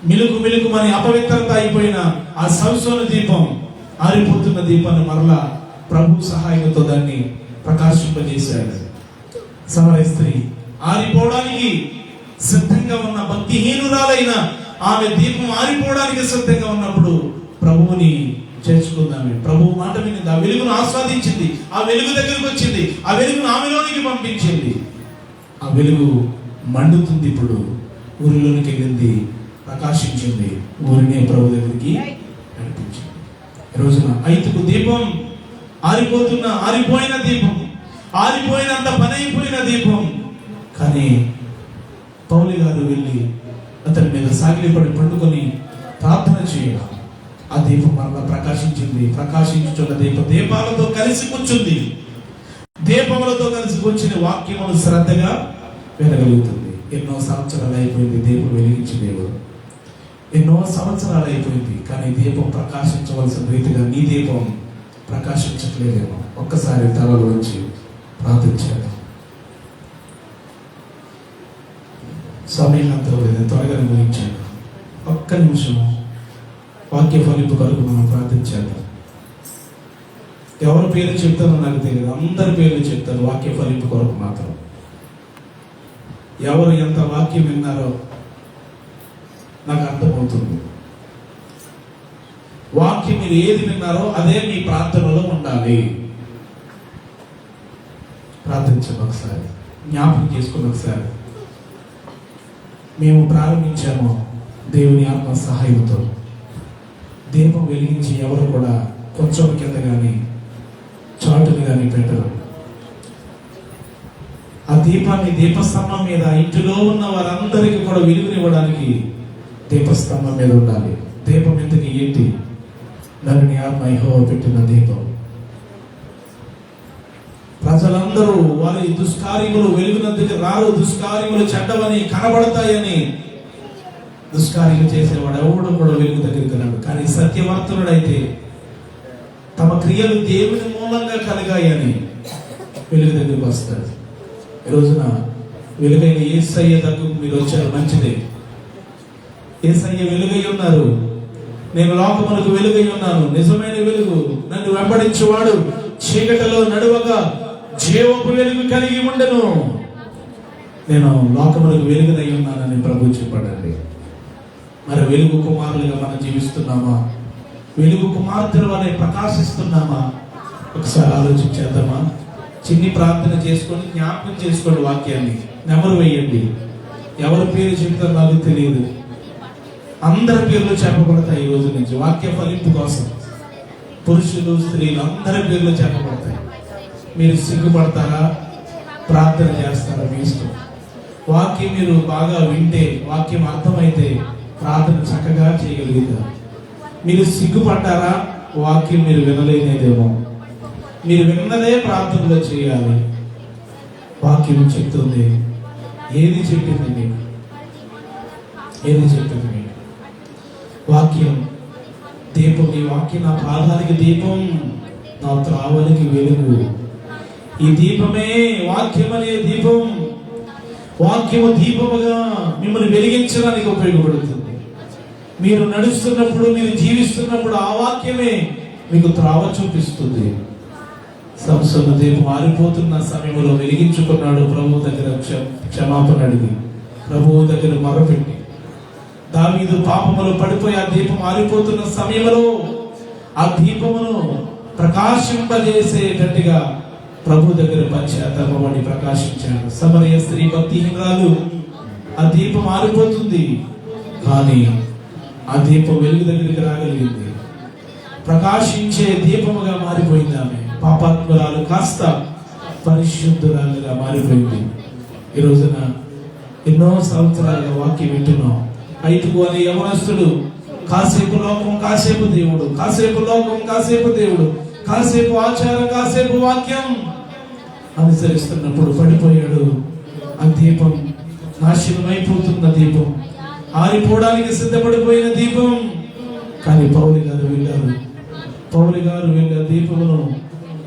మిలుకుమని అపవిత్రత అయిపోయిన ఆ సంసోను దీపం, ఆరిపోతున్న దీపాన్ని మరలా ప్రభు సహాయంతో దాన్ని ప్రకాశింపజేశాడు. సమరయ స్త్రీ ఆరిపోవడానికి సిద్ధంగా ఉన్న భక్తిహీనురాలైన ఆమె దీపం ఆరిపోవడానికి సిద్ధంగా ఉన్నప్పుడు ప్రభువుని చేర్చుకుందామే. ప్రభు మాట వినింది, ఆ వెలుగును ఆస్వాదించింది, ఆ వెలుగు దగ్గరికి వచ్చింది, ఆ వెలుగును ఆమెలోనికి పంపించింది. ఆ వెలుగు మండుతుంది. ఇప్పుడు ఊరిలోనికి వెళ్ళింది, ప్రకాశించింది, ఊరినే ప్రభు దగ్గరికి నడిపించింది. ఈ రోజున 5కు దీపం ఆరిపోయిన దీపం, ఆరిపోయినంత పని అయిపోయిన దీపం. కానీ పౌలు గారు వెళ్ళి అతని మీద సాగిలిపడి పండుకొని ప్రార్థన చేయగా ఆ దీపం మరలా ప్రకాశించింది. ప్రకాశించుచున్న దీపాలతో కలిసి కూర్చుంది. దీపములతో కలిసి కూర్చుని వాక్యములు శ్రద్ధగా వినగలుగుతుంది. ఎన్నో సంవత్సరాలు అయిపోయింది దీపం వెలిగించి దేవుడు, ఎన్నో సంవత్సరాలు అయిపోయింది. కానీ దీపం ప్రకాశించవలసిన రీతిగా నీ దీపం ప్రకాశించట్లేదేమో. ఒక్కసారి తలలు వచ్చి ప్రార్థించాడు. సమయం అంతా త్వరగా ముగించాడు. ఒక్క నిమిషం వాక్య ఫలింపు కొరకు మనం ప్రార్థించాడు. ఎవరి పేరు చెప్తానో నాకు తెలియదు, అందరి పేర్లు చెప్తాను వాక్య ఫలింపు కొరకు మాత్రం. ఎవరు ఎంత వాక్యం విన్నారో నాకు అర్థమవుతుంది. వాక్యం మీరు ఏది విన్నారో అదే మీ ప్రార్థనలో ఉండాలి. ప్రార్థించండి ఒకసారి. జ్ఞాపకం చేసుకుని ఒకసారి మేము ప్రారంభించాము దేవుని ఆత్మ సహాయంతో. దీపం వెలిగించి ఎవరు కూడా కొంచెం కింద కానీ చాటుని కానీ పెట్టరు. ఆ దీపాన్ని దీపస్తంభం మీద ఇంటిలో ఉన్న వారందరికీ కూడా వెలుగునివ్వడానికి దీపస్తంభం మీద ఉండాలి. దీపం ఎందుకు ఏంటి? నన్ను ఆత్మ యెహోవా పెట్టిన దీపం. ప్రజలందరూ వారి దుష్కార్యములు వెలుగునందుకు రారు, దుష్కార్యములు చెడ్డవని కనబడతాయని దుష్కార్యలు చేసేవాడు ఎవడు కూడా వెలుగు దగ్గరికి రాడు. కానీ సత్యవర్తనుడైతే తమ క్రియలు దేవుని మూలంగా కలిగాయని వెలుగు దగ్గరికి వస్తాడు. ఈ రోజున వెలుగైన యేసయ్య దగ్గరకు మీరు వచ్చారు, మంచిదే. యేసయ్య వెలుగై ఉన్నారు. నేను లోకములకు వెలుగై ఉన్నాను, నిజమైన వెలుగు. నన్ను వెంబడించేవాడు చీకటిలో నడువగా జీవపు వెలుగు కలిగి ఉండను. నేను లోకములకు వెలుగునై ఉన్నానని ప్రభు చెప్పాడండి. మరి వెలుగు కుమారులుగా మనం జీవిస్తున్నామా? వెలుగు కుమార్తెలు అనే ప్రకాశిస్తున్నామా? ఒకసారి ఆలోచించేద్దామా? చిన్ని ప్రార్థన చేసుకొని జ్ఞాపకం చేసుకోండి. వాక్యాన్ని నెమరు వేయండి. ఎవరి పేరు చెప్తారో నాకు తెలియదు. అందరి పేర్లు చెప్పబడతాయి ఈ రోజు నుంచి వాక్య ఫలింపు కోసం. పురుషులు స్త్రీలు అందరి పేర్లు చెప్పబడతాయి. మీరు సిగ్గుపడతారా? ప్రార్థన చేస్తారా? మీ ఇష్టం. వాక్యం మీరు బాగా వింటే, వాక్యం అర్థమైతే ప్రార్థన చక్కగా చేయగలుగుతారు. మీరు సిగ్గుపడ్డారా? వాక్యం మీరు వినలేనేదేమో. మీరు విన్నదే ప్రార్థనలో చేయాలి. వాక్యం చెప్తుంది. ఏది చెప్పింది మీకు? ఏది చెప్పింది మీకు? వాక్యం దీపం. ఈ వాక్యం నా పాదానికి దీపం, నా త్రావలికి వెలుగు. ఈ దీపమే వాక్యం అనే దీపం. వాక్యము దీపముగా మిమ్మల్ని వెలిగించడానికి ఉపయోగపడుతుంది. మీరు నడుస్తున్నప్పుడు, మీరు జీవిస్తున్నప్పుడు ఆ వాక్యమే మీకు త్రావ చూపిస్తుంది. సంసోను దీపం ఆరిపోతున్న సమయంలో వెలిగించుకున్నాడు. ప్రభు దగ్గర క్షమాపణ అడిగి, ప్రభువు దగ్గర మొరపెట్టి. దావీదు పాపములో పడిపోయి ఆ దీపం ఆరిపోతున్న సమయంలో ఆ దీపమును ప్రకాశింపజేసేటట్టుగా ప్రభు దగ్గర పశ్చాత్తాపడి ప్రకాశించాడు. సమరయ స్త్రీ భక్తిహీనురాలు. ఆ దీపం ఆరిపోతుంది, కానీ ఆ దీపం వెలుగు దగ్గరికి రాగలిగింది. ప్రకాశించే దీపముగా మారిపోయింది ఆమె. పాపాత్మురాలు కాస్త పరిశుద్ధురాలుగా మారిపోయింది. ఈ రోజున ఎన్నో సంవత్సరాలుగా వాక్యం వింటున్నాం. ఐదుగు అనే యవనస్తుడు కాసేపు లోకం, కాసేపు దేవుడు, కాసేపు లోకం, కాసేపు దేవుడు, కాసేపు ఆచారం, కాసేపు వాక్యం అనుసరిస్తున్నప్పుడు పడిపోయాడు. ఆ దీపం నాశనమైపోతున్న దీపం, ఆరిపోవడానికి సిద్ధపడిపోయిన దీపం. కానీ పౌలు గారు వెళ్ళారు. పౌలు గారు వెళ్ళి ఆ దీపమును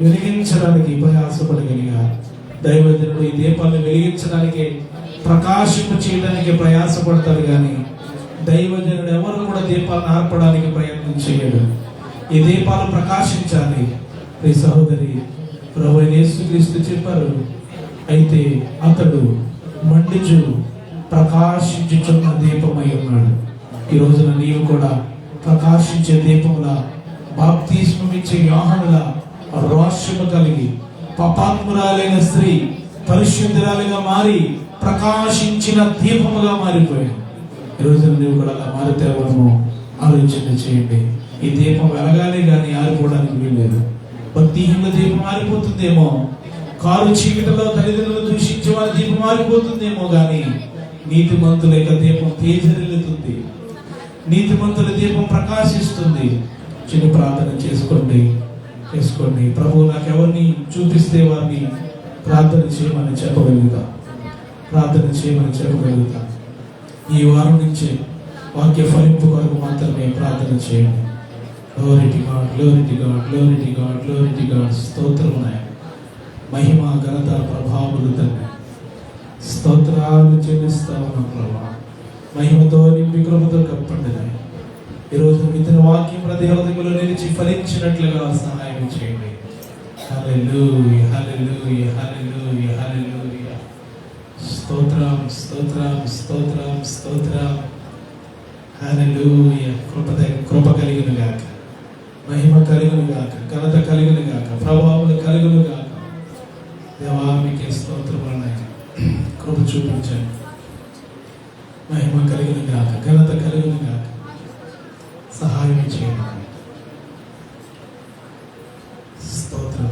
వెలిగించడానికి ప్రయాసపడగలిగారు. దైవజనుడు ఈ దీపాలను వెలిగించడానికి, ప్రకాశింప చేయడానికి ప్రయాసపడతారు. కానీ దైవజనుడు ఎవరు కూడా దీపాలను ఆర్పడానికి ప్రయత్నం చేయడు. ఈ దీపాలు ప్రకాశించాలి. ఈ సహోదరి ప్రభువైన యేసుక్రీస్తు చెప్పారు, అయితే అతడు మండుచు ప్రకాశించుచున్న దీపమై ఉన్నాడు. ఈ రోజున నీవు కూడా ప్రకాశించే దీపంలా, బాప్తిస్మం ఇచ్చే యోహానులా రోషము కలిగి పాపాత్మురాలైన స్త్రీ పరిశుద్ధురాలిగా మారి ప్రకాశించిన దీపముగా మారిపోయాడు. ఈ రోజున నీవు కూడా అలా మారితేమో ఆలోచన చేయండి. ఈ దీపం వెలగానే కానీ ఆరిపోవడానికి వీల్లేదు. భక్తిహీన దీపం ఆరిపోతుందేమో, కారు చీకటిలో తల్లిదండ్రులు దూషించే వారి దీపం ఆరిపోతుందేమో, కానీ నీతిమంతుల యొక్క దీపం తేజరిల్లుతుంది. నీతిమంతుల దీపం ప్రకాశిస్తుంది. చిన్న ప్రార్థన చేసుకోండి. ప్రభు నాకు ఎవరిని చూపిస్తే వారిని ప్రార్థన చేయమని చెప్పగలుగుతా. ఈ వారం నుంచి వాక్య ఫలింపు కొరకు మాత్రమే ప్రార్థన చేయండి. Glory to God. స్తోత్రమునాయ. మహిమ, ఘనత, ప్రభావములు తండ్రి స్తోత్రాలు చెల్లిస్తా ఉన్నాం ప్రభా. మహిమతో నింపి కృపతో కప్పండి. ఈరోజు మిత్ర వాక్యం ప్రతి హృదయంలో నిలిచి ఫలించినట్లుగా సహాయం చేయండి. హల్లెలూయా, హల్లెలూయా, హల్లెలూయా, హల్లెలూయా. స్తోత్రం, స్తోత్రం, స్తోత్రం, స్తోత్రం. హల్లెలూయా. కృప కలిగిన గాక, మహిమ కలిగిన గాక, ఘనత కలిగిన గాక, ప్రభావం కలిగిన గాక. దేవా మీకే స్తోత్రములు. కృప చూపించండి. మహిమ కలిగిన గాక, ఘనత కలిగిన గాక, సహాయం చేయండి. స్తోత్రం.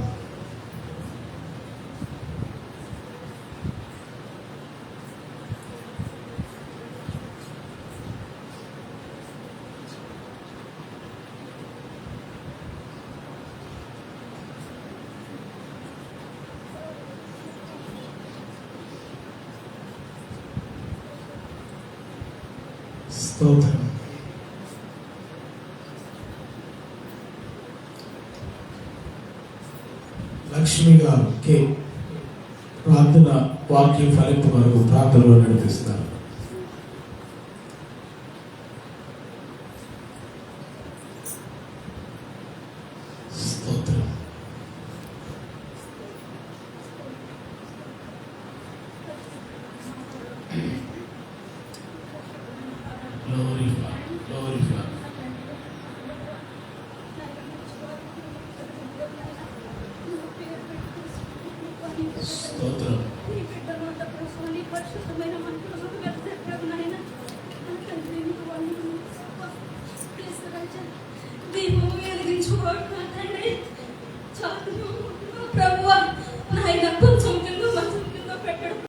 స్తోత్రం. లక్ష్మి గారు కే ప్రార్థన వాక్యం ఫలింపు వరకు ప్రార్థనలో నడిపిస్తారు. స్తోత్రం. Glorify, glorify. స్తోత్రం. ప్రభువా నాయన